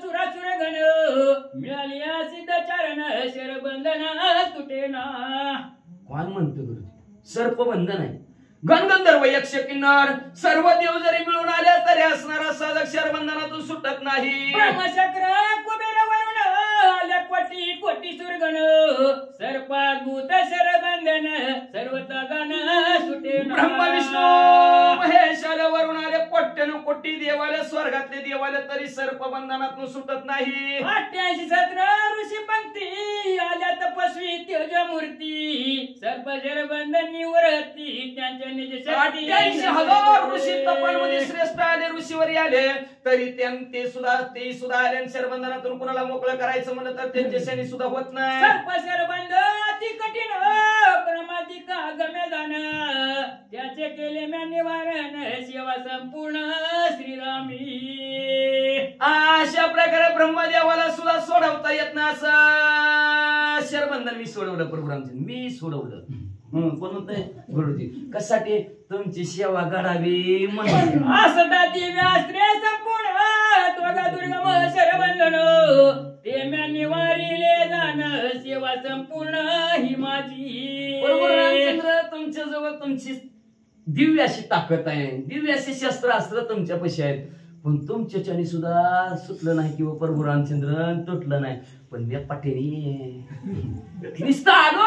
चुराचुर गण मिळाली सिद्धचारण शरबंधना तुटे ना. कोण म्हणतो गुरुजी? सर्पबंधन आहे. गणगंधर्व यक्ष किन्नर सर्व देव जरी मिळून आले तरी असणारा साधक शरबंधनातून सुटत नाही. ब्रह्मचक्र कुबेर वरुण आल्या कोटी कोटी सुरगण सर्पाद्भूत शरबंधन सर्वता गण सुटे ना. ब्रह्मा विष्णू महेश आले वरून आले कोट्यानु कोटी देवालय स्वर्गातले देवालय तरी सर्पबंधनातून सुटत नाही. 88 सत्र ऋषी पंक्ती आल्या तपस्वी तेजमूर्ती सर्प शरबंधन निवृत्ती त्यांच्या निज 88,000 ऋषी तपणमध्ये श्रेष्ठ आले, ऋषीवरी आले तरी ते सुद्धा आले शरबंधनातून कुणाला मोकळं करायचं म्हणलं तर त्यांच्याशी सुद्धा होत नाही. सर्प शरबंध अति कठीण प्रमादी का गम्य जाण त्याचे केले म्या निवारण सेवा संपूर्ण श्रीरामी. अशा प्रकारे ब्रह्मदेवाला सुद्धा सोडवता येत नाही असं शरबंधन मी सोडवलं प्रभू रामचंद्र, मी सोडवलं. कोण म्हणतंय? गुरुजी कशासाठी? तुमची सेवा घडावी म्हणून. असता दिव्यास्त्रे संपूर्ण त्वगा दुर्गम शरबंधन ते म्या निवारिले जाण सेवा संपूर्ण ही माझी. प्रभू रामचंद्र तुमच्या जवळ तुमची दिव्य अशी ताकद आहे, दिव्य असे शस्त्र अस्त्र तुमच्या पैसे आहेत, पण तुमच्याच्याने सुद्धा सुटलं नाही किंवा प्रभू रामचंद्र तुटलं नाही. पण मी पाठीने नुसतं आलो,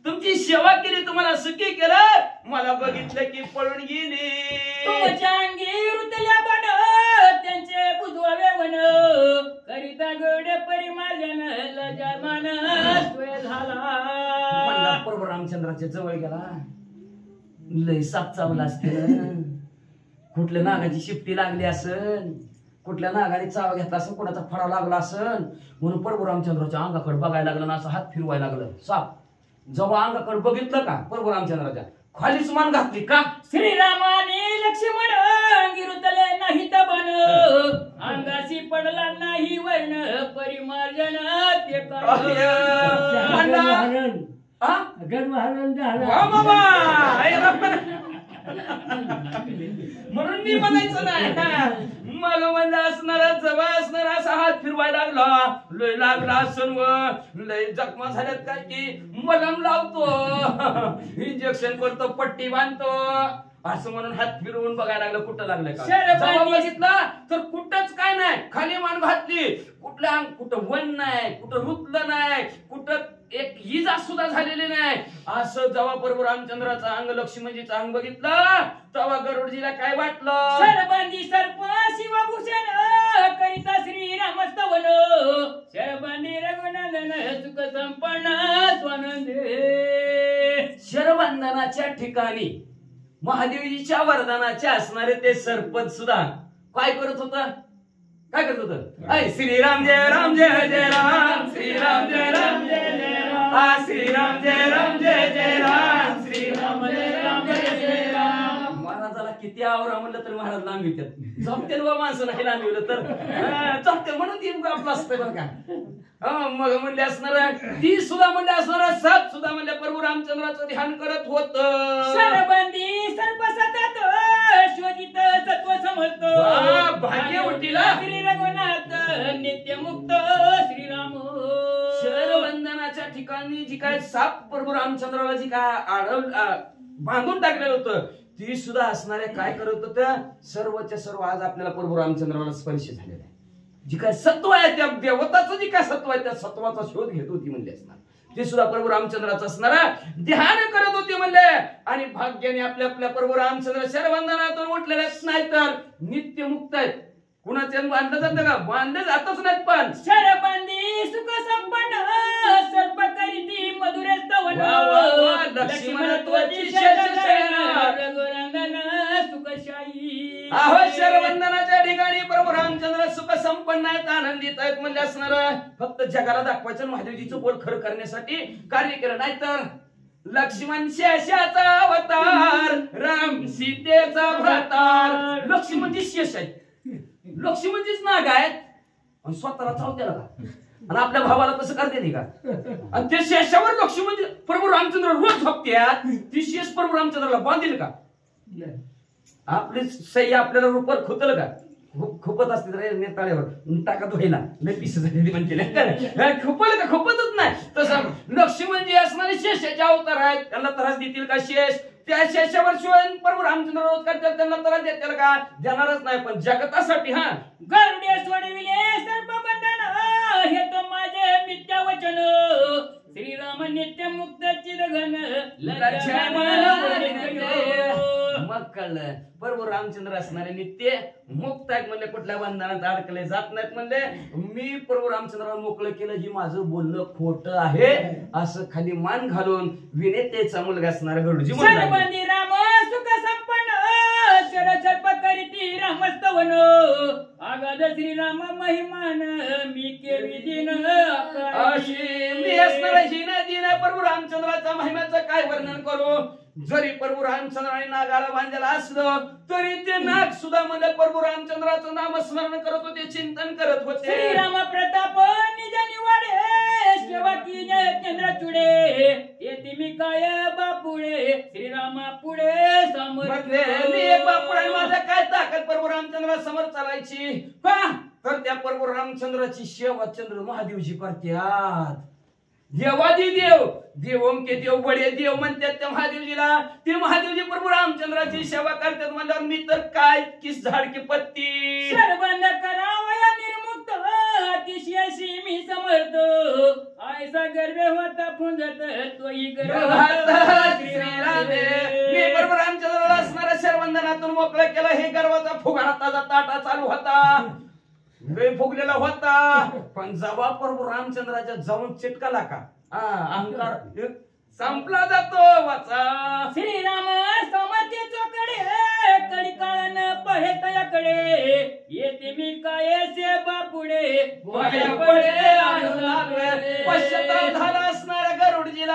तुमची सेवा केली, तुम्हाला सुखी केलं, मला बघितलं की पळून गेली. तुमच्या अंगी रुतल्या बन त्यांचे बुधवावे वन करिता गड परिमार्जन लजामान सोय झाला. प्रभू रामचंद्राच्या जवळ गेला, लय साप चावला असते, कुठल्या नागाची शिफ्टी लागली असन, कुठल्या नागाने चावा घेतला असेल, कोणाचा फडा लागला असन, म्हणून प्रभू रामचंद्राच्या अंगाकडे बघायला लागलं ना, असं हात फिरवायला लागलं. साप जेव्हा अंगाकडे बघितलं का प्रभू रामचंद्राच्या खालीच मान घातली का श्रीरामाने लक्ष्मण अंगी रुतले नाही तबन अंगाशी पडला नाही वर्ण परिमार्जन ते म्हणून मी म्हणायचं नाही. मग म्हणजे असणारा जवळ असणारा असा हात फिरवायला लागला, लय लागला असन व लय जखमा झाल्यात काय की मलम लावतो, इंजेक्शन करतो, पट्टी बांधतो असं म्हणून हात फिरवून बघायला लागलं कुठं लागलं का. जेव्हा बघितलं तर कुठंच काय नाही, खाली मान घातली, कुठं वन नाही, कुठं रुतलं नाही, कुठं एक इजा सुद्धा झालेली नाही. असं जेव्हा प्रभू रामचंद्राचा अंग लक्ष्मणजीचं अंग बघितलं तेव्हा गरुडजीला काय वाटलं? शरबंदी सर्प शिवभूषण करिता श्रीराम स्तवन शरबंदी रघुनंदन सुख संपन्न स्वानंदे. शरबंधनाच्या ठिकाणी महादेवजीच्या वरदानाचे असणारे ते सरपंच सुद्धा काय करत होता? काय करत होत? ऐ श्रीराम जय राम जय जय राम श्रीराम जय राम जय जय राम श्रीराम जय राम जय जय राम श्रीराम जय राम जय जय राम. महाराजाला किती आवरा म्हणलं तर महाराज लांबवितात. जमतेल व माणसं नाही लांबविलं तर जमतेल म्हणून ती आपलं असतंय बरं का. मग म्हणले असणार ती सुद्धा म्हणले असणार सात सुद्धा म्हणले प्रभू रामचंद्राचं ध्यान करत होत. शरबंदी सर्प सतत शोधित तत्व समजत भाग्य उठीला श्री रघुनाथ नित्य मुक्त श्रीराम. शरबंधनाच्या ठिकाणी जी काय साप प्रभू रामचंद्राला जी काय बांधून टाकलेलं होतं ती सुद्धा असणारे काय करत होत्या? सर्वच्या सर्व आज आपल्याला प्रभू रामचंद्राला स्पर्श झालेला आहे. जी काय सत्व आहे त्या देवताचं जी काय सत्व आहे त्या सत्वाचा शोध घेत होती म्हणले असणार. ते सुद्धा प्रभू रामचंद्राचं असणारा ध्यान करत होते म्हणले. आणि भाग्याने आपल्या आपल्या प्रभू रामचंद्र शरबंधनातून उठलेलेच नाही तर नित्य मुक्त आहेत. कुणाच्या बांधलं जातं का? बांधलं जातच नाहीत. पण शरबंदी सुख संपन्न सर्प करीती मधुर स्तवन लक्ष्मणत्वाची रघुनंदन सुखशाही. अहो शरबंधनाच्या ठिकाणी प्रभू रामचंद्र सुख संपन्न आहेत, आनंदित आहेत म्हणजे असणार फक्त जगाला दाखवायचं महादेवजीचं बोल खरं करण्यासाठी कार्य केलं. नाही तर लक्ष्मण शेषाचा अवतार राम सीतेचा भ्रातार. लक्ष्मणजी शेष आहेत, लक्ष्मणजीच नाग आहेत आणि स्वतःला चावत्याला का आणि आपल्या भावाला कसं करते नाही का? आणि त्या शेषावर लक्ष्मण प्रभू रामचंद्र रोज झोपत्यात. ती शेष प्रभू रामचंद्राला बांधील का? आपली सही आपल्याला रुपवर खुतल का? खुपत असते तर नेताळ्यावर टाकत व्हायला लय पिस झालेली म्हणते खुपल का? खुपतच नाही. तसं लक्ष्मणजी असणारे शेषाचे अवतार आहेत. त्यांना त्रास देतील का शेष? त्या शेषावर शिवाय प्रभू रामचंद्र रोज करतात त्यांना त्रास देतील का? देणारच नाही. पण जगतासाठी हा गरुडे सोडविले सर्प बंधन हे तो माझे मिथ्या वचन श्रीराम नित्य मुक्त चिरघन मग कळलं प्रभू रामचंद्र असणारे नित्य मुक्त आहेत म्हणले, कुठल्या बंधनात अडकले जात नाहीत म्हणले. मी प्रभू रामचंद्राला मोकळं केलं ही माझं बोलणं खोटं आहे असं खाली मान घालून विनेतेचा मुलगा असणारा गरुडजी शरबंदी राम सुख संपन्न सर्प करीती राम स्तवन आगाध श्रीराम महिमान मी केवी दिन अशी मी असणारा हिन दिन प्रभू रामचंद्राच्या महिम्याचं काय वर्णन करू? जरी प्रभू रामचंद्राने नागाला बांधलेला असलं तरी ते नाग सुद्धा म्हणजे प्रभू रामचंद्राचं नामस्मरण करत होते, चिंतन करत होते. श्रीराम प्रताप निज निवाडे सेवा की चंद्र चुडे येते मी काय बापुडे श्रीरामा पुढे समर्थ. मी एक बापुडे माझ्या काय ताकद प्रभू रामचंद्रा समोर चालायची का? तर त्या प्रभू रामचंद्राची सेवा चंद्र महादेवजी करतात. देवादी देव देवों के देव बडे देव म्हणतात त्या महादेवजीला. ते महादेवजी प्रभू रामचंद्राची सेवा करतात म्हणल्यावर मी तर काय किस झाड की पत्ती. शरबंद करावया निर्मुक्त अतिशयशी मी समर्थ आयसा गर्भ होता पुंजत तोही गर्भ मी प्रभू रामचंद्राला असणाऱ्या शरबंधनातून मोकळं केलं. हे गर्वाचा फुगारा ताजा ताटा चालू होता, लय फुगलेला होता. पण जेव्हा प्रभू रामचंद्राच्या जाऊन चिटकाला का अहंकार संपला जातो. वाचा श्रीराम समते चोकडे कडी काळन पहे तयाकडे येते मी काय से बापुडे पडे आणू लागले. पश्चाताप झाला असणाऱ्या गरुडजीला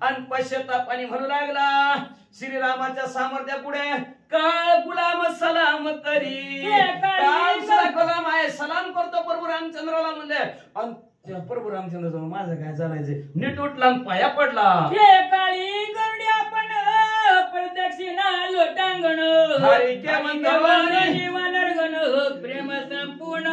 आणि पश्चातापाने म्हणू लागला श्रीरामाच्या सामर्थ्या पुढे काळ गुलाम सलाम करी. काळ गुलाम आहे, सलाम करतो प्रभू रामचंद्राला म्हणले. आणि त्या प्रभू रामचंद्र माझं काय चालायचं नीट उठला पाया पडला. काळी गरुडी आपण प्रदक्षिणा लोटांगण जीवनर्गण प्रेम संपूर्ण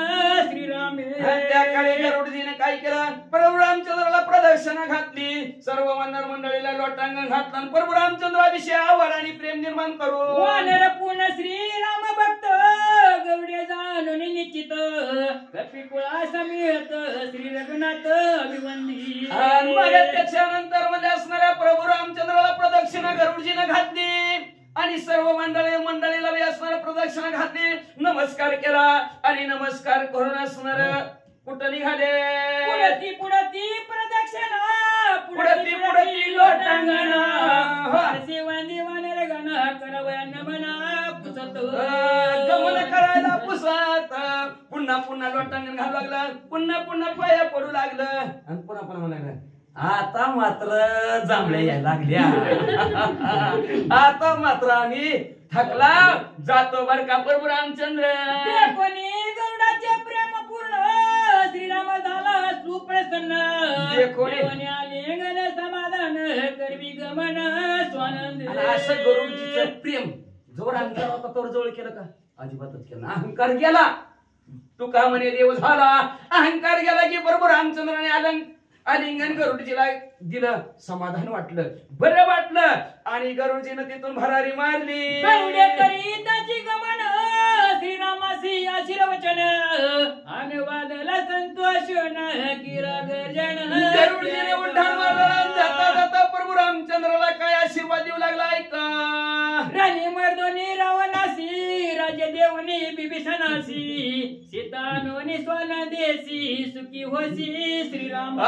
श्रीराम. त्या काळी गरुडजीने काय केलं? प्रभू रामचंद्राला प्रदक्षिणा घातली, सर्व वानर मंडळीला लोटांगण घातलं आणि प्रभू रामचंद्राविषयी आवड आणि प्रेम निर्माण करू वानर पूर्ण श्रीराम भक्त गरुडे जा म्हणून निश्चित कपिकुळा समेत श्री रघुनाथ अभिवंदी. आणि मग त्याच्यानंतर मध्ये असणाऱ्या प्रभू रामचंद्राला प्रदक्षिणा गरुडजीनं घातली आणि सर्व मंडळीला बी असणाऱ्या प्रदक्षिणा घातली, नमस्कार केला आणि नमस्कार करून असणार कुठं निघाले? पुढती पुढती प्रदक्षिणा पुढती लोटांगणा शिवांदी वानर गण करवया नमना पुसत गमन करायला पुसत पुन्हा पुन्हा लोटांगण घालू लागलं, पुन्हा पुन्हा पाया पडू लागलं आणि पुन्हा पुन्हा म्हणायला आता मात्र जांभळे यायला लागल्या. आता मात्र आम्ही थकला जातो बर का प्रभू रामचंद्र. कोणी गरुडाचे प्रेम पूर्ण श्रीराम झाला सुप्रसन्न. कोणी आलिंगन समाधान करवी गमन स्वानंद. असं गरुडजीचं प्रेम जोर अहंकार होता तोवर जवळ केलं का? अजिबातच केलं. अहंकार गेला तू का म्हणे देव झाला. अहंकार गेला की प्रभू रामचंद्राने आलिंगन गरुडजीला दिलं, समाधान वाटलं, बरं वाटलं आणि गरुडजीनं तिथून भरारी मारली. त्याची गमन श्रीरामासी आशीर्वचन अनुवादला संतोष किरा गर्जन. गरुडजीने उड्डाण मारलं. जाता जाता प्रभू रामचंद्राला काय आशीर्वाद देऊ लागला ऐका. राणी मर्दोनी रावणासी राजे देवनी बिभीषणासी सीतानोनी स्वानंदेसी सुखी होसी श्रीराम.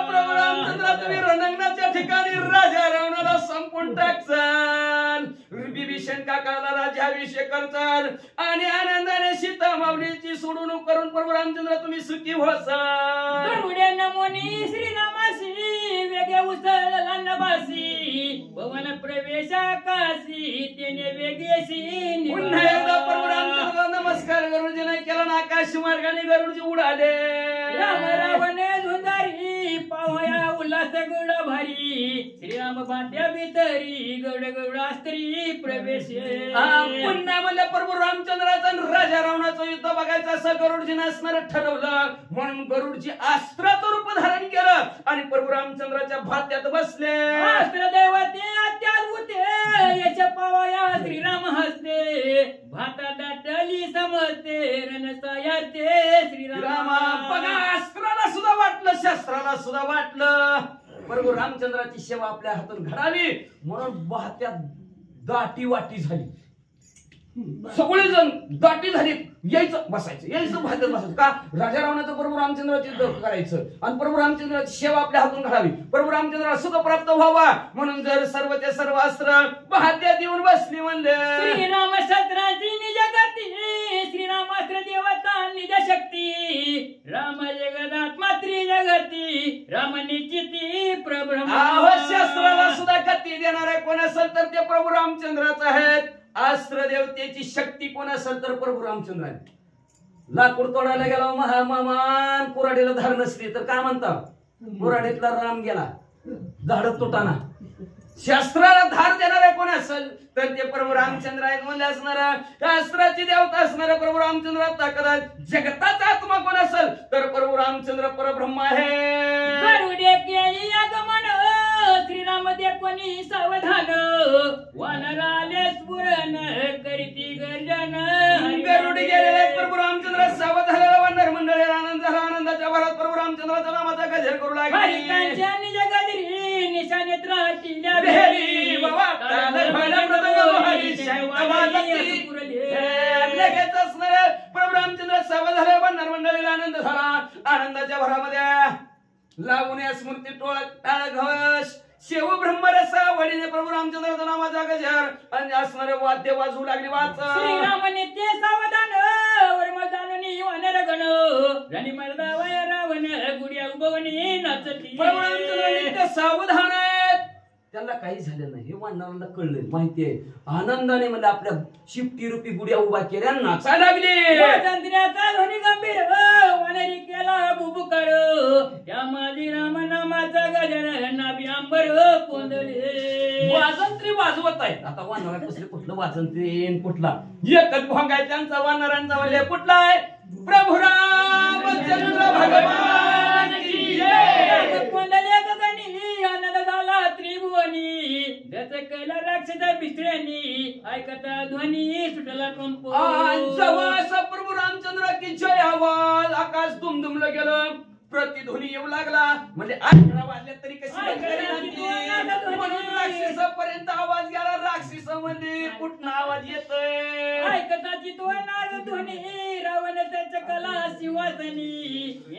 प्रभू रामचंद्र तुम्ही रणांगणाच्या ठिकाणी राजा रावणाला संपून टाकचाल, विभीषण काकाला राज्याभिषेक करचाल आणि आनंदाने सीता माऊलीची सोडवणूक करून प्रभू रामचंद्र तुम्ही सुखी होसाल. गरुडे नमोनी श्रीरामासी वेगे उसळला नभासी भवन प्रवेशाकाशी तेने वेगेशी. पुन्हा एकदा प्रभू रामचंद्र नमस्कार गरुडजीने केला ना आकाश मार्गाने गरुडजी उडाले. राम रावणे झुंजारी पावया उल्हास गड भारी श्रीराम बात्या भितरी गड गडास्त्री प्रवेश. पुन्हा म्हणलं प्रभू रामचंद्राचा राजा रावणाचं युद्ध बघायचं असं गरुडजीने असणार ठरवलं, म्हणून गरुडजी अस्त्राचं रूप धारण केलं आणि प्रभू रामचंद्राच्या भात्यात बसले. अस्त्र देवते अत्याद्भुते यश पावया श्रीराम हसते भाता दाटली समजते रणसायाते श्रीराम. बघा अस्त्राला सुद्धा वाटलं, शस्त्राला सुद्धा वाटलं प्रभू रामचंद्राची सेवा आपल्या हातून घडावी म्हणून भात्यात दाटी वाटी झाली. सगळेजण दाटी झाली, यायचं बसायचं, यायचं भात्यात बसायचं. का? राजा रावणाचं प्रभू रामचंद्राची युद्ध करायचं आणि प्रभू रामचंद्राची सेवा आपल्या हातून घडावी, प्रभू रामचंद्राला सुख प्राप्त व्हावा म्हणून जर सर्वचे सर्व अस्त्र भात्यात येऊन बसली म्हणले. श्रीराम शस्त्राची निज गती श्रीरामास्त्र देवता निज शक्ती राम जगदात्मा त्रिजगती राम निश्चिती प्रब्रह्म. शस्त्राला सुद्धा गती देणारे कोण असेल तर ते प्रभू रामचंद्रच आहेत. अस्त्र देवतेची शक्ती कोण असेल तर प्रभू रामचंद्र आहे. लाकूड तोडायला गेला महामामान कुऱ्हाडीला धार नसली तर काय म्हणता? कुऱ्हाडीतला राम गेला झाड तुटाना. शस्त्राला धार देणारे कोण असेल तर ते प्रभू रामचंद्र आहेत. म्हणले असणारा अस्त्राची देवता असणारा प्रभू रामचंद्र ताकद आहे. जगताचा आत्मा कोण असेल तर प्रभू रामचंद्र परब्रह्म आहे. गरुडे केली आगमन श्रीराम दे कोणी सावधान वानर आले स्फुरण करीती गर्जन. गरुड गेलेले प्रभू रामचंद्र सावध झालेला वानर मंडळी आनंद झाला. आनंदाच्या भरात प्रभू रामचंद्राचा नामाचा गजर करू लागले. निज गजरी निशानेत राहतील लगेच असणारे प्रभू रामचंद्र सावध झाले. वानर मंडळीला आनंद झाला. आनंदाच्या भरामध्ये लागून या स्मृती टोळ टाळ घोष शेव ब्रह्मरसा वडीने प्रभू रामचंद्राचा नामाचा गजर आणि असणारे वाद्य वाजवू लागली. वाच श्रीराम नित्य सावधान वर्म जाणून वानर गण राणी मर्दा वय रावण गुडिया उभवणी नाचती. प्रभू रामचंद्र नित्य सावधान आहेत. त्यांना काही झालं नाही हे वानरांना कळलं माहितीये. आनंदाने म्हणजे आपल्या शिफ्टी रूपी गुड्या उभा केल्या नाचायला लागले. स्वातंत्र्याचा ध्वनी गंभीर वानरी केला बुबुकार या माझी राम नामाचा गजर नाभी अंबर कोंदले. वाजंत्री वाजवत आहेत. आता वानरा कसले कुठलं वाजंत्री कुठला एकच भोंग आहे त्यांचा वानरांचा वल्ले कुठला आहे? प्रभू रामचंद्र भगवान की जय. कोंदले गगनी आनंद झाला त्रिभुवनी दचकला राक्षस बिस्त्र्यांनी ऐकता ध्वनी सुटला कंप. जवळ प्रभू रामचंद्र आवाज दुमदुमलं गेलं, प्रतिध्वनी येऊ लागला. म्हणजे 11 वाजल्या तरी कशी म्हणून राक्षसापर्यंत आवाज गेला. राक्षस म्हणजे कुठं आवाज येतोय? ऐकताची तो नारध्वनी, रावण कला शिवासनी,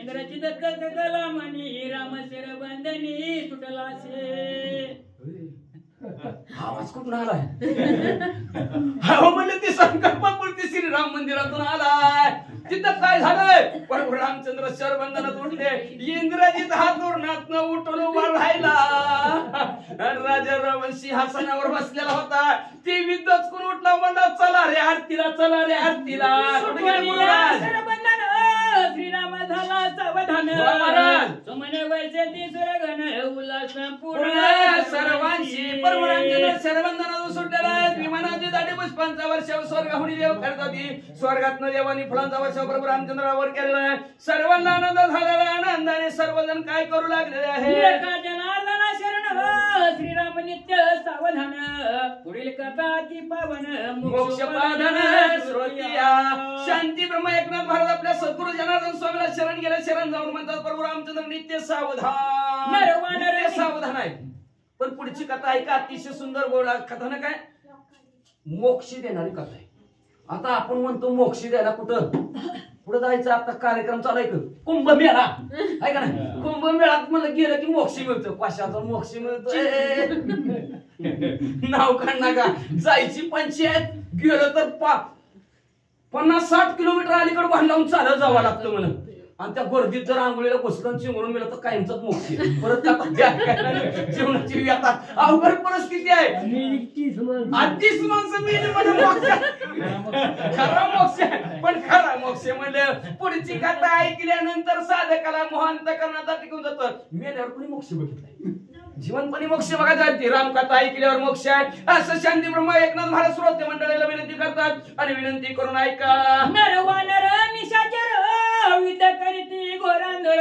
इंद्राची दत्त कला म्हणी, राम शर बंधनी सुटला से. आवाज कुठून आलाय? हो म्हणलं ती संकल्पपूर्ती श्रीराम मंदिरातून आलाय. तिथं काय झालंय? प्रभू रामचंद्र शरबंधनात उठले. इंद्रजित हा तोरणातनं उठून उभा राहिला. राजा रावण सिंहासनावर बसलेला होता. ती विद्वत करून उठला, म्हणला चला रे आरतीला, चला रे आरतीला. श्रीराम झाला सावधान, सुमने वैसे सुरगण उल्हास पूर्ण सर्वांशी परमरामचंद्र शरबंधनातून सुटलेला आहे. विमानाची दाढी पुष्पांचा वर्षाव स्वर्गाहून देव करत होती. स्वर्गातनं देवानी फुलांचा वर्षाव प्रभू रामचंद्रावर केलेला आहे. सर्वांना आनंद झालेला. आनंदाने सर्वजण काय करू लागलेले आहे? जनार्दना शरण श्रीराम नित्य सावधान, पुढील कथा ती पावन मोक्ष पाधन श्रोतिया. शांती ब्रह्म एकनाथ महाराज आपल्या सद्गुरु जनार्दन स्वामीला शरण गेले. शरण जाऊन म्हणतात प्रभू रामचंद्र नित्य सावधान, नित्य सावधान आहे. पण पुढची कथा आहे का अतिशय सुंदर गोड कथानक आहे. मोक्ष देणारी कथा आहे. आता आपण म्हणतो मोक्ष द्यायला कुठं पुढे जायचं? आता कार्यक्रम चालू आहे कुंभमेळा आहे का नाही? कुंभमेळ्यात मला गेलं की मोक्ष मिळतो. कशाचा मोक्ष मिळतोय? नाव काढणार का? जायची पंचायत, गेलं तर 50-60 किलोमीटर अलीकडे भांड लावून चालत जावं लागतं म्हणून. आणि त्या गर्दीत जर आंघोळीला बसलं चिंगळून गेलं तर कायमचाच मोक्ष. परत जीवनाची व्यथा अवघड परिस्थिती आहे. 30 माणसं मिळेल म्हणजे खरा मोक्ष. पण खरा मोक्ष म्हणजे पुढची कथा ऐकल्यानंतर साधकाला मोहांत करण्याचा टिकून जातं. मेल्यावर कोणी मोक्ष बघितलाय? जीवनपणी मोक्ष बघायचा. रामकथा ऐकल्यावर मोक्ष आहे असं शांती ब्रह्म एकनाथ महाराज श्रोते मंडळीला विनंती करतात. आणि विनंती करून ऐका. नरवानर निशाचर विद्या करीती घोरांधळ,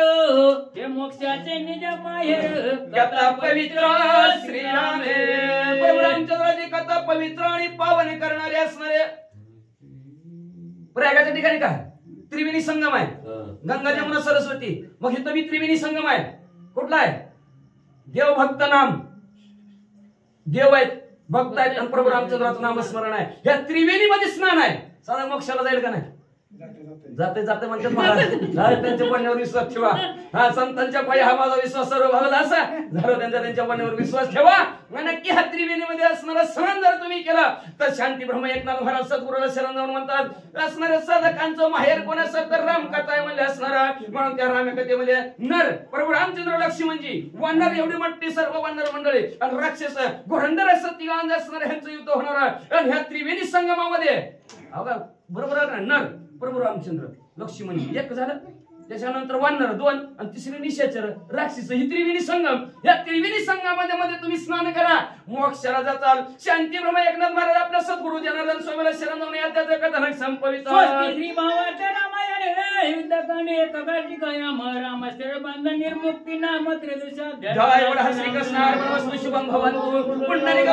हे मोक्षाचे निज माहेर कथा पवित्र श्रीराम. प्रभू रामचंद्राची कथा पवित्र आणि पावन करणारे असणारे. प्रयागाच्या ठिकाणी काय त्रिवेणी संगम आहे. गंगा जमुना सरस्वती. मग इथं बी त्रिवेणी संगम आहे. कुठला आहे? देव भक्त नाम. देव आहेत, भक्त आहेत आणि प्रभू रामचंद्राचं नामस्मरण आहे. ह्या त्रिवेणी मध्ये स्नान आहे. साधा मोक्षाला जाईल का नाही? जाते जाते म्हणतात महाराज. त्यांच्या पणण्यावर विश्वास ठेवा. हा संतांच्या पायी हा माझा विश्वास सर्व भागला असा झालं. त्यांच्या पणण्यावर विश्वास ठेवा. नक्की हा त्रिवेणीमध्ये असणारा सण जर तुम्ही केला तर शांती ब्रह्म एकनाथ महाराज सद्गुरूला शरण जाऊन म्हणतात असणाऱ्या साधकांचं माहेर कोण असं तर रामकथा आहे म्हणजे असणारा. म्हणून त्या रामकथेमध्ये नर प्रभू रामचंद्र लक्ष्मणजी, वानर एवढी मोठी सर्व वानर मंडळी आणि राक्षस घोरंदर असं तिघांज असणारे ह्यांचं युद्ध होणार. आणि ह्या त्रिवेणी संगमामध्ये बरोबर आहे ना? नर प्रभू रामचंद्र लक्ष्मणजी एक झालं. त्याच्यानंतर वानर 2 आणि तिसरी निशाचर राक्षस. ही त्रिवेणी संगम. या त्रिवेणी संगमामध्ये तुम्ही स्नान करा, मोक्षाला जाताल. शांती ब्रह्म एकनाथ महाराज आपल्या सद्गुरु जनार्दन स्वामीला शरण जाऊन या त्याचं कथानक संपवित. श्री भावाचं रामायण युद्धकांडे कगाटी कायम राम शरबंधन निर्मुक्ती नाम त्रयोदशाध्याय. जय श्रीकृष्ण शुभम भवन्तु पुंडलिक